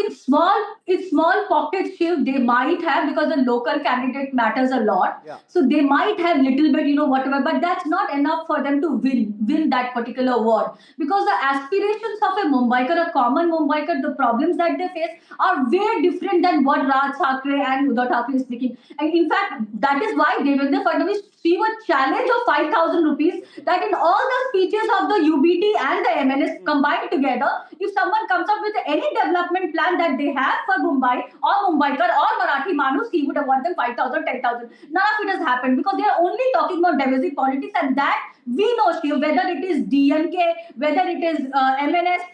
in small pockets, Shiv, they might have, because the local candidate matters a lot. Yeah. So they might have little bit, whatever, but that's not enough for them to win that particular award. Because the aspirations of a Mumbaiker, a common Mumbaiker, the problems that they face are way different than what Raj Thackeray and Uddhav Thackeray is speaking. And in fact, that is why Devendra Fadnavis threw a challenge of 5,000 rupees that in all the speeches of the UBT and the MNS combined together, if someone comes up with any development plan that they have for Mumbai or Mumbaikar or Marathi Manus, he would award them 5,000, 10,000. None of it has happened because they are only talking about divisive politics, and that we know, Shiv, whether it is DMK, whether it is MNS,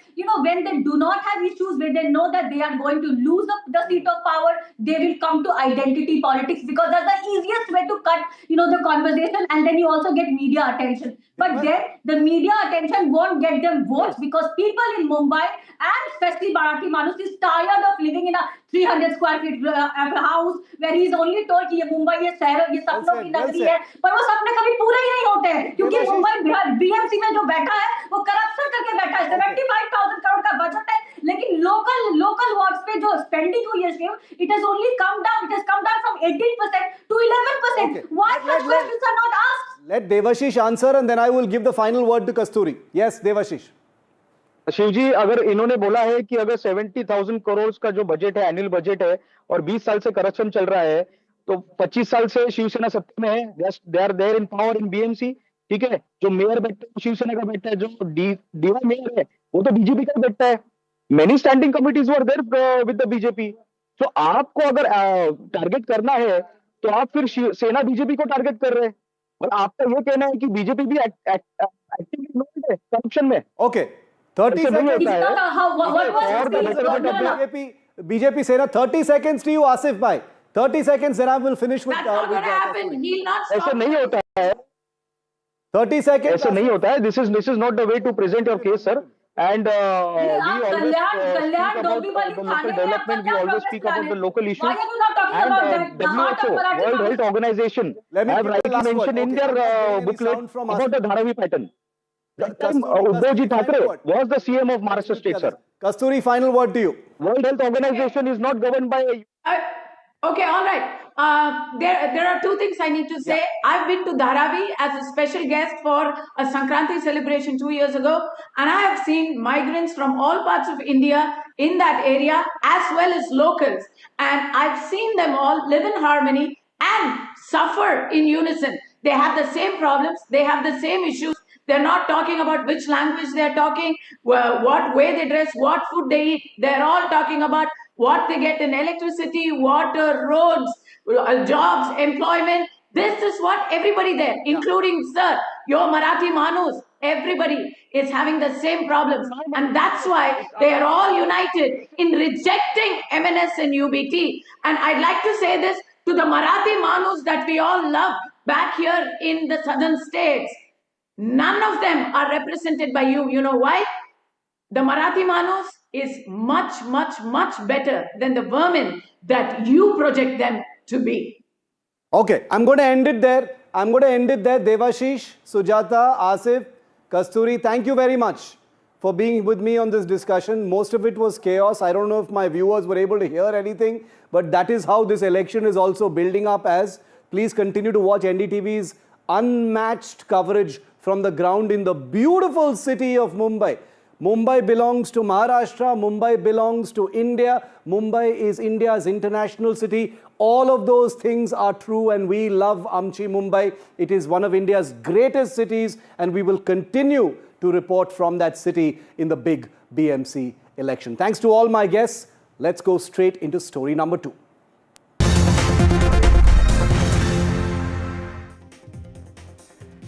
when they do not have issues, where they know that they are going to lose the seat of power, they will come to identity politics because that's the easiest way to cut, the conversation, and then you also get media attention. But then the media attention won't get them votes because people in Mumbai and especially Marathi Manus is tired of living in a 300 square feet house where he's only told कि ये मुंबई ये शहर ये सपनों की नगरी है, पर वो सपने कभी पूरे ही नहीं होते हैं क्योंकि मुंबई बीएमसी में जो बैठा है वो करप्शन करके बैठा है. 75,000 करोड़ का बजट है, लेकिन लोकल वार्ड्स पे जो स्पेंडिंग हुई है, it has only come down. It has come down from 18% to 11%. Okay. Why such questions are not asked? Let Devashish answer and then I will give the final word to Kasturi. Yes, Devashish. Shiv जी, अगर इन्होंने बोला है कि अगर 70,000 करोड़ का जो budget है, annual budget है, और 20 साल से करप्शन चल रहा है, तो 25 साल से शिवसेना सत्ता में है, they are there in power in BMC. ठीक है, जो मेयर बैठता है शिवसेना का बैठता है, जो डीवाई मेयर है वो तो बीजेपी का बैठता है. Many standing committees were there with the BJP. तो आपको अगर टारगेट करना है तो आप फिर सेना बीजेपी को टारगेट कर रहे हैं, और आपका ये कहना है कि बीजेपी भी एक्टिवली इन्वॉल्व है करप्शन में. Okay. 30 seconds. It's not what was BJP Sena, 30 seconds to you, Asif bhai. 30 seconds, then I will finish with. That's not going to happen. He'll not stop. ऐसे नहीं होता है. 30 seconds. ऐसे नहीं होता है. This is not the way to present your case, sir. And we always speak about the local development. We always speak about the local issues. Why are you not talking about And that? The heart of WHO, Marathi World Manus. Health Organization, Let me have give the rightly last word. mentioned in Okay, their I'm not getting any booklet sound from about the Asif. Dharavi pattern. That time Kasturi, Uddhavji final Thackeray word. was the CM of Maharashtra State, sir. Kasturi, final word to you. World Health Organization is not governed by Okay, all right. There are two things I need to say. I've been to Dharavi as a special guest for a Sankranti celebration 2 years ago, and I have seen migrants from all parts of India in that area as well as locals, and I've seen them all live in harmony and suffer in unison. They have the same problems, they have the same issues. They're not talking about which language they're talking, what way they dress, what food they eat. They're all talking about what they get in electricity, water, roads, jobs, employment. This is what everybody there, including, sir, your Marathi Manus, everybody is having the same problems. And that's why they are all united in rejecting MNS and UBT. And I'd like to say this to the Marathi Manus that we all love back here in the southern states. None of them are represented by you. You know why? The Marathi Manus is much, much, much better than the vermin that you project them to be. Okay, I'm going to end it there. Devashish, Sujata, Asif, Kasturi, thank you very much for being with me on this discussion. Most of it was chaos. I don't know if my viewers were able to hear anything, but that is how this election is also building up as. Please continue to watch NDTV's unmatched coverage from the ground in the beautiful city of Mumbai. Mumbai belongs to Maharashtra, Mumbai belongs to India, Mumbai is India's international city. All of those things are true and we love Amchi Mumbai. It is one of India's greatest cities and we will continue to report from that city in the big BMC election. Thanks to all my guests. Let's go straight into story number 2.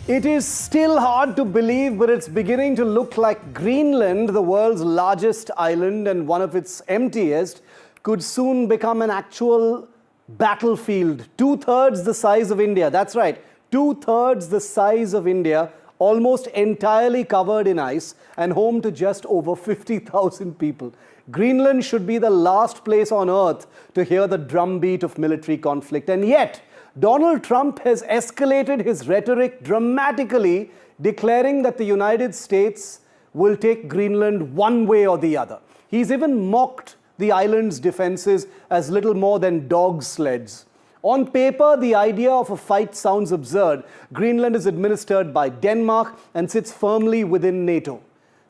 It is still hard to believe, but it's beginning to look like Greenland, the world's largest island and one of its emptiest, could soon become an actual battlefield. 2/3 the size of India. That's right. 2/3 the size of India, almost entirely covered in ice and home to just over 50,000 people. Greenland should be the last place on earth to hear the drumbeat of military conflict. And yet, Donald Trump has escalated his rhetoric dramatically, declaring that the United States will take Greenland one way or the other. He's even mocked the island's defenses as little more than dog sleds. On paper, the idea of a fight sounds absurd. Greenland is administered by Denmark and sits firmly within NATO.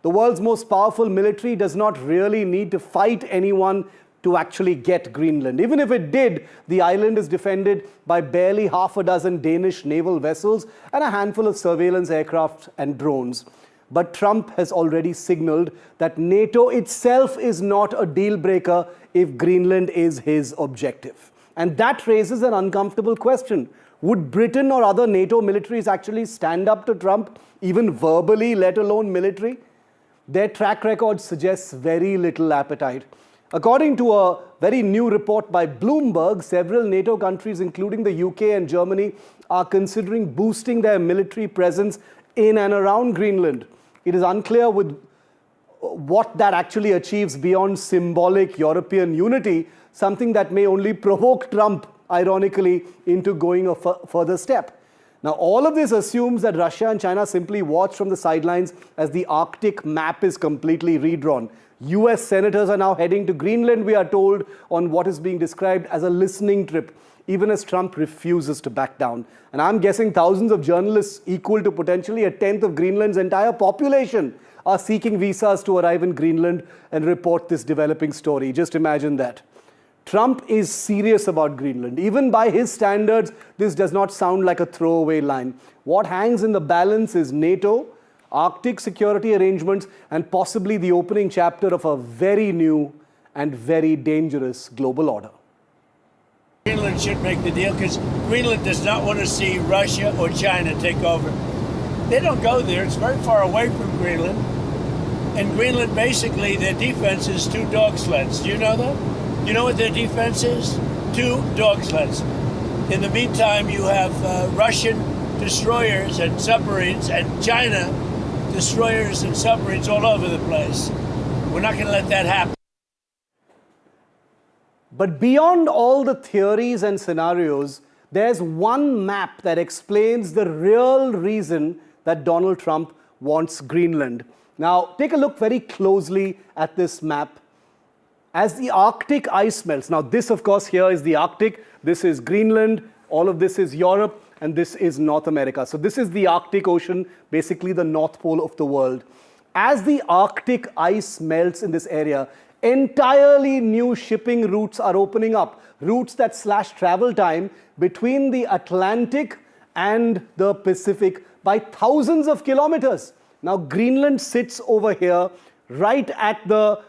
The world's most powerful military does not really need to fight anyone to actually get Greenland. Even if it did, the island is defended by barely half a dozen Danish naval vessels and a handful of surveillance aircraft and drones. But Trump has already signaled that NATO itself is not a deal breaker if Greenland is his objective. And that raises an uncomfortable question. Would Britain or other NATO militaries actually stand up to Trump, even verbally, let alone military? Their track record suggests very little appetite. According to a very new report by Bloomberg, several NATO countries, including the UK and Germany, are considering boosting their military presence in and around Greenland. It is unclear with what that actually achieves beyond symbolic European unity, something that may only provoke Trump, ironically, into going a further step. Now, all of this assumes that Russia and China simply watch from the sidelines as the Arctic map is completely redrawn. US senators are now heading to Greenland, we are told, on what is being described as a listening trip, even as Trump refuses to back down. And I'm guessing thousands of journalists, equal to potentially a tenth of Greenland's entire population, are seeking visas to arrive in Greenland and report this developing story. Just imagine that. Trump is serious about Greenland. Even by his standards, this does not sound like a throwaway line. What hangs in the balance is NATO, Arctic security arrangements, and possibly the opening chapter of a very new and very dangerous global order. Greenland should make the deal because Greenland does not want to see Russia or China take over. They don't go there. It's very far away from Greenland. And Greenland, basically, their defense is 2 dog sleds. Do you know that? You know what their defense is? 2 dog sleds. In the meantime, you have Russian destroyers and submarines and China destroyers and submarines all over the place. We're not going to let that happen. But beyond all the theories and scenarios, there's one map that explains the real reason that Donald Trump wants Greenland. Now, take a look very closely at this map. As the Arctic ice melts, now this, of course, here is the Arctic, this is Greenland, all of this is Europe, and this is North America. So this is the Arctic Ocean, basically the North Pole of the world. As the Arctic ice melts in this area, entirely new shipping routes are opening up, routes that slash travel time between the Atlantic and the Pacific by thousands of kilometers. Now, Greenland sits over here, right at the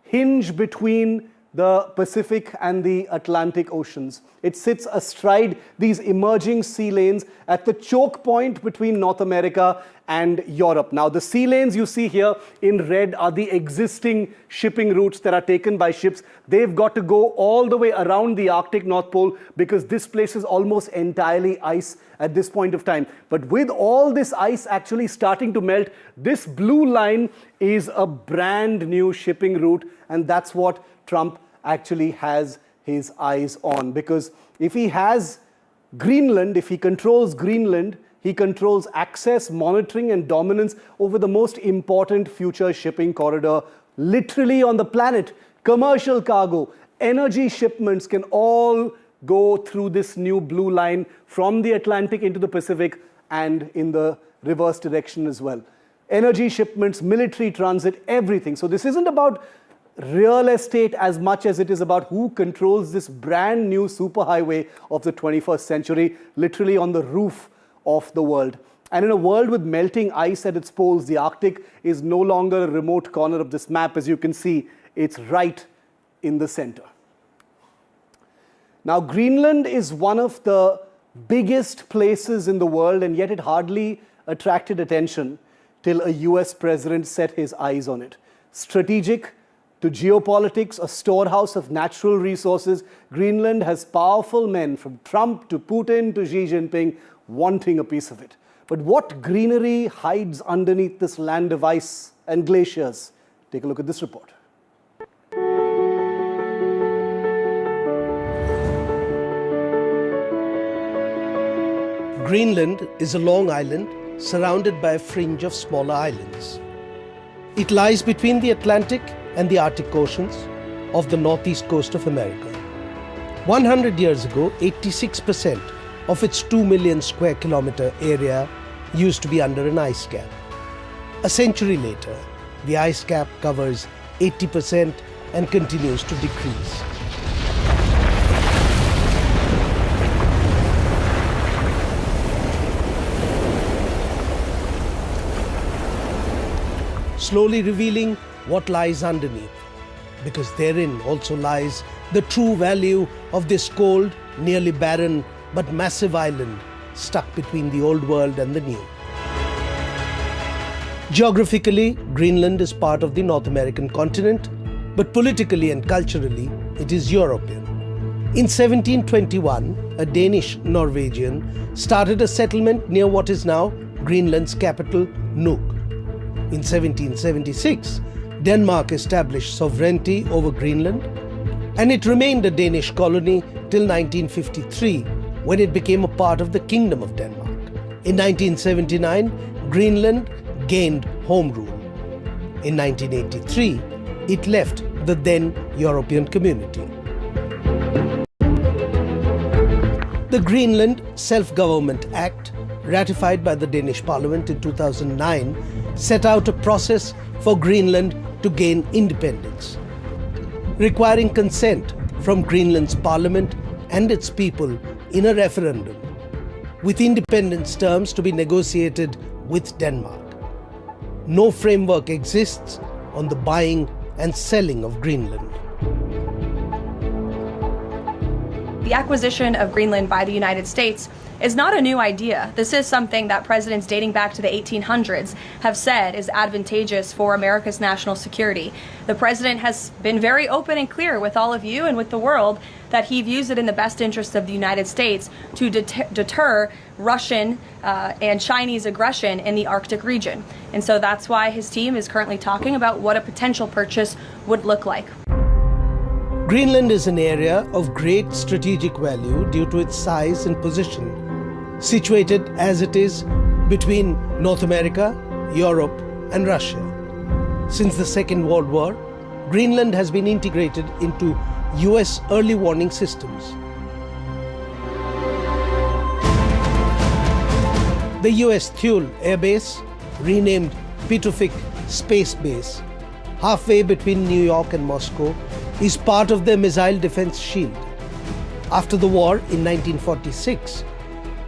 hinge between the Pacific and the Atlantic Oceans. It sits astride these emerging sea lanes at the choke point between North America and Europe. Now, the sea lanes you see here in red are the existing shipping routes that are taken by ships. They've got to go all the way around the Arctic North Pole because this place is almost entirely ice at this point of time. But with all this ice actually starting to melt, this blue line is a brand new shipping route, and that's what Trump actually has his eyes on. Because if he has Greenland, if he controls Greenland, He controls access, monitoring, and dominance over the most important future shipping corridor literally on the planet. Commercial cargo, energy shipments can all go through this new blue line from the Atlantic into the Pacific and in the reverse direction as well. Energy shipments, military transit, everything. So this isn't about real estate as much as it is about who controls this brand new superhighway of the 21st century, literally on the roof of the world. And in a world with melting ice at its poles, the Arctic is no longer a remote corner of this map. As you can see, it's right in the center. Now, Greenland is one of the biggest places in the world, and yet it hardly attracted attention till a US president set his eyes on it. Strategic to geopolitics, a storehouse of natural resources, Greenland has powerful men from Trump to Putin to Xi Jinping wanting a piece of it. But what greenery hides underneath this land of ice and glaciers? Take a look at this report. Greenland is a long island surrounded by a fringe of smaller islands. It lies between the Atlantic and the Arctic Oceans of the northeast coast of America. 100 years ago, 86% of its 2 million square kilometer area used to be under an ice cap. A century later, the ice cap covers 80% and continues to decrease. Slowly revealing what lies underneath, because therein also lies the true value of this cold, nearly barren, but massive island stuck between the old world and the new. Geographically, Greenland is part of the North American continent, but politically and culturally, it is European. In 1721, a Danish Norwegian started a settlement near what is now Greenland's capital, Nuuk. In 1776, Denmark established sovereignty over Greenland, and it remained a Danish colony till 1953, when it became a part of the Kingdom of Denmark. In 1979, Greenland gained home rule. In 1983, it left the then European Community. The Greenland Self-Government Act, ratified by the Danish Parliament in 2009, set out a process for Greenland to gain independence, requiring consent from Greenland's parliament and its people in a referendum, with independence terms to be negotiated with Denmark. No framework exists on the buying and selling of Greenland. The acquisition of Greenland by the United States is not a new idea. This is something that presidents dating back to the 1800s have said is advantageous for America's national security. The president has been very open and clear with all of you and with the world that he views it in the best interest of the United States to deter Russian and Chinese aggression in the Arctic region. And so that's why his team is currently talking about what a potential purchase would look like. Greenland is an area of great strategic value due to its size and position, situated as it is between North America, Europe, and Russia. Since the Second World War, Greenland has been integrated into US early warning systems. The US Thule Air Base, renamed Pitofik Space Base, halfway between New York and Moscow, is part of their missile defense shield. After the war in 1946,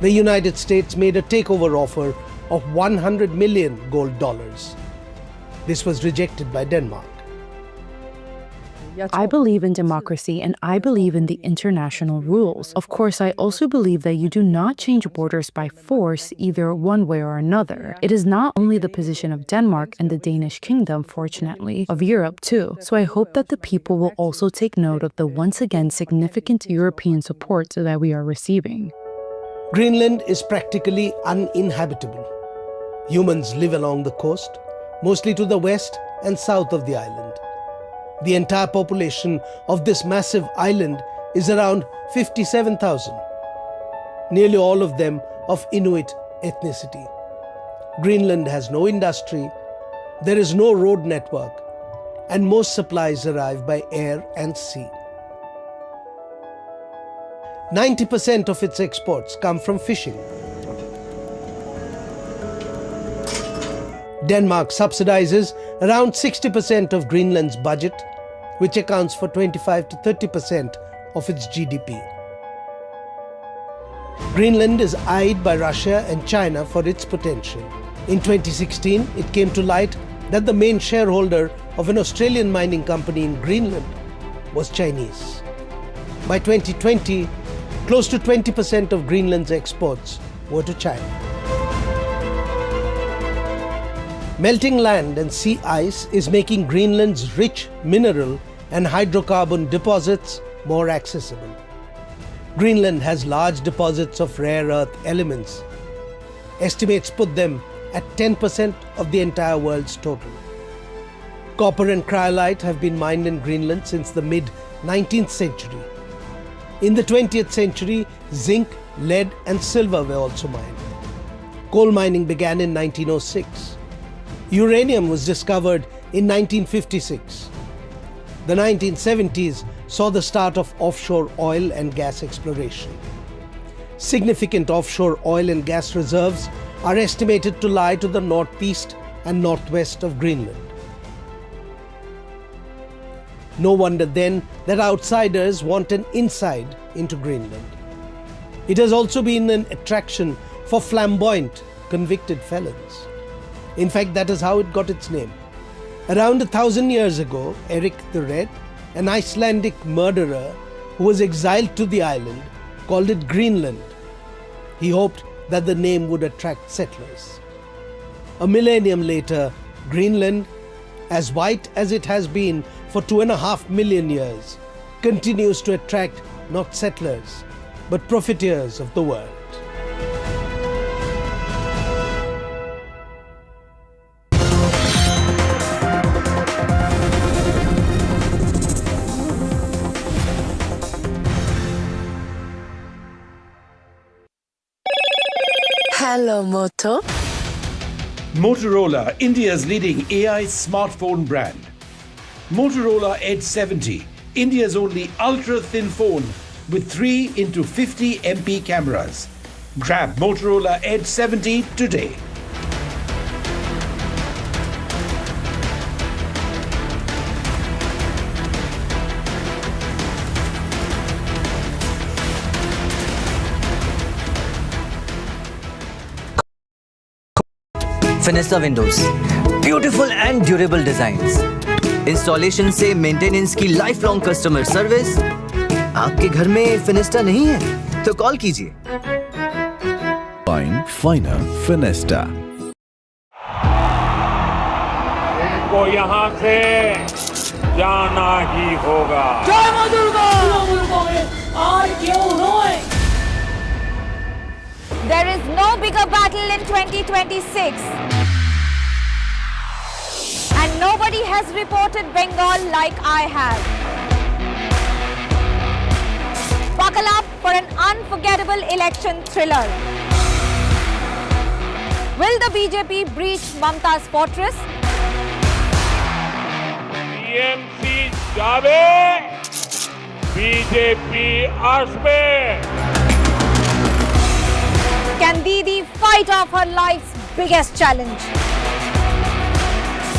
the United States made a takeover offer of $100 million gold dollars. This was rejected by Denmark. I believe in democracy and I believe in the international rules. Of course, I also believe that you do not change borders by force either one way or another. It is not only the position of Denmark and the Danish kingdom, fortunately, of Europe too. So I hope that the people will also take note of the once again significant European support that we are receiving. Greenland is practically uninhabitable. Humans live along the coast, mostly to the west and south of the island. The entire population of this massive island is around 57,000, nearly all of them of Inuit ethnicity. Greenland has no industry, there is no road network, and most supplies arrive by air and sea. 90% of its exports come from fishing. Denmark subsidizes around 60% of Greenland's budget, which accounts for 25 to 30% of its GDP. Greenland is eyed by Russia and China for its potential. In 2016, it came to light that the main shareholder of an Australian mining company in Greenland was Chinese. By 2020, close to 20% of Greenland's exports were to China. Melting land and sea ice is making Greenland's rich mineral and hydrocarbon deposits more accessible. Greenland has large deposits of rare earth elements. Estimates put them at 10% of the entire world's total. Copper and cryolite have been mined in Greenland since the mid-19th century. In the 20th century, zinc, lead and silver were also mined. Coal mining began in 1906. Uranium was discovered in 1956. The 1970s saw the start of offshore oil and gas exploration. Significant offshore oil and gas reserves are estimated to lie to the northeast and northwest of Greenland. No wonder then that outsiders want an insight into Greenland. It has also been an attraction for flamboyant, convicted felons. In fact, that is how it got its name. Around 1,000 years ago, Eric the Red, an Icelandic murderer who was exiled to the island, called it Greenland. He hoped that the name would attract settlers. A millennium later, Greenland, as white as it has been for 2.5 million years, continues to attract not settlers, but profiteers of the world. Hello, Moto. Motorola, India's leading AI smartphone brand. Motorola Edge 70, India's only ultra-thin phone with 3x50 MP cameras. Grab Motorola Edge 70 today. Fenesta windows, beautiful and durable designs, installation से maintenance की life long customer service. आपके घर में फिनेस्टा नहीं है तो call कीजिए। Final Fenesta. इनको यहाँ से जाना ही होगा। जय मां Durga. There is no bigger battle in 2026. And nobody has reported Bengal like I have. Buckle up for an unforgettable election thriller. Will the BJP breach Mamta's fortress? TMC जावे, BJP आसमे। Can Didi fight off her life's biggest challenge?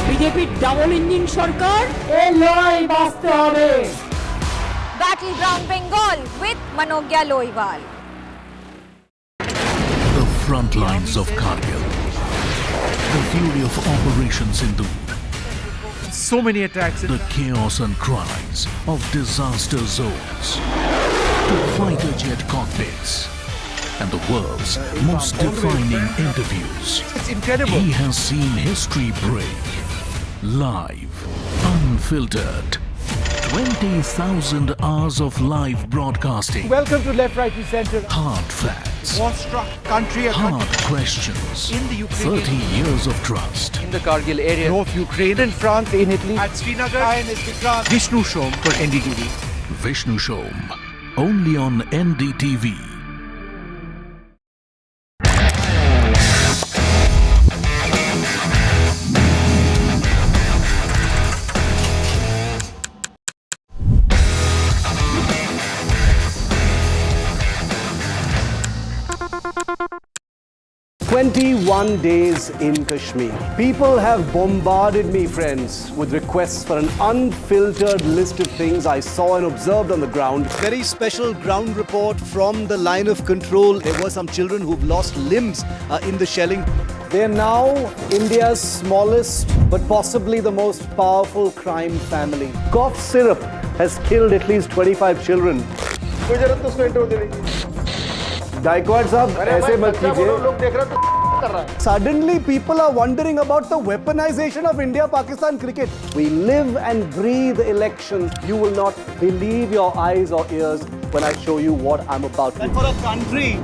BJP double engine সরকার এই লড়াই বাঁচতে হবে। Battleground Bengal with Manogya Loiwal. The front lines of Kargil. The fury of Operation Sindhu. So many attacks. The chaos and cries of disaster zones. To fighter jet cockpits. And the world's most defining interviews. It's incredible. He has seen history break. Live, unfiltered. 20,000 hours of live broadcasting. Welcome to Left, Right and Center. Hard facts. War-struck country. Hard questions. In the Ukraine. 30 years of trust. In the Kargil area. North Ukraine and France, in Italy. At Srinagar. Vishnu Shom for NDTV. Vishnu Shom. Only on NDTV. 21 days in Kashmir. People have bombarded me, friends, with requests for an unfiltered list of things I saw and observed on the ground. Very special ground report from the line of control. There were some children who've lost limbs in the shelling. They are now India's smallest but possibly the most powerful crime family. Cough syrup has killed at least 25 children. Gaikwad sahab, aise mat kijiye. Suddenly people are wondering about the weaponization of India-Pakistan cricket. We live and breathe elections. You will not believe your eyes or ears when I show you what I'm about to do. And for a country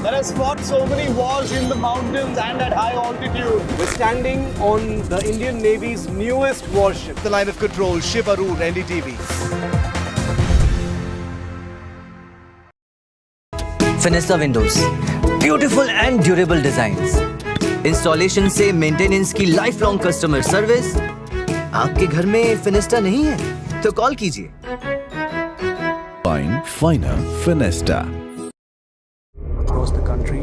that has fought so many wars in the mountains and at high altitude. We're standing on the Indian Navy's newest warship. The line of control, Shiv Arur, NDTV. Fenesta windows, beautiful and durable designs, installation से maintenance की life long customer service. आपके घर में फिनेस्टा नहीं है तो call कीजिए। Find Finer Finesta. Across the country.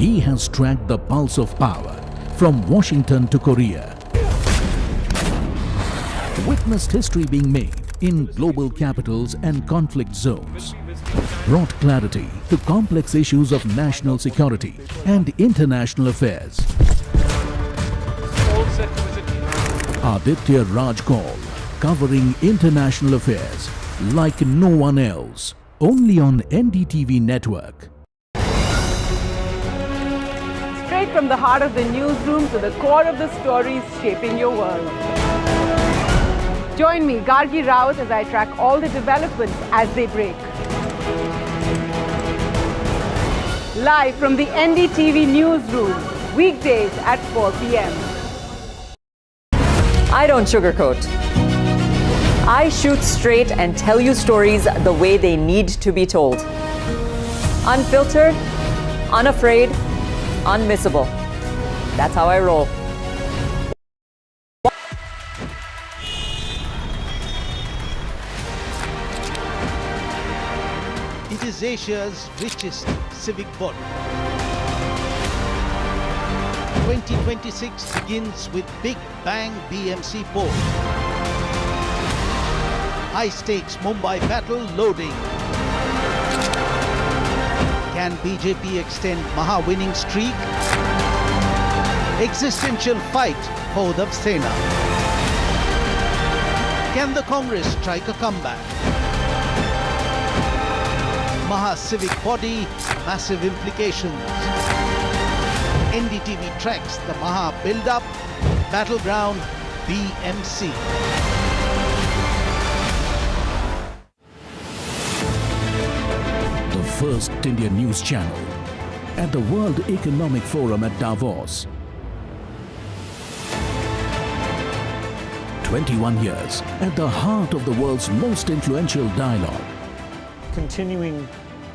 He has tracked the pulse of power from Washington to Korea. Witnessed history being made in global capitals and conflict zones. Brought clarity to complex issues of national security and international affairs. Aditya Raj Kaul, covering international affairs like no one else, only on NDTV network. Straight from the heart of the newsroom to the core of the stories shaping your world. Join me, Gargi Raut, as I track all the developments as they break. Live from the NDTV newsroom, weekdays at 4 p.m. I don't sugarcoat. I shoot straight and tell you stories the way they need to be told. Unfiltered, unafraid, unmissable. That's how I roll. It is Asia's richest civic body. 2026 begins with Big Bang BMC poll. High stakes Mumbai battle loading. Can BJP extend Maha winning streak? Existential fight for the Sena. Can the Congress strike a comeback? Maha civic body, massive implications. NDTV tracks the Maha build-up, battleground BMC. The first Indian news channel at the World Economic Forum at Davos. 21 years at the heart of the world's most influential dialogue. Continuing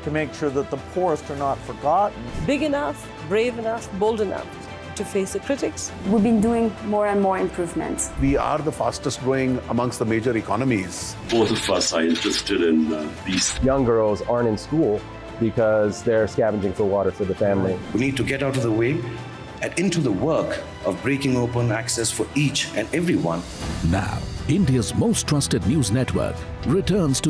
to make sure that the poorest are not forgotten. Big enough, brave enough, bold enough to face the critics. We've been doing more and more improvements. We are the fastest growing amongst the major economies. Both of us are interested in these. Young girls aren't in school because they're scavenging for water for the family. We need to get out of the way and into the work of breaking open access for each and everyone. Now, India's most trusted news network returns to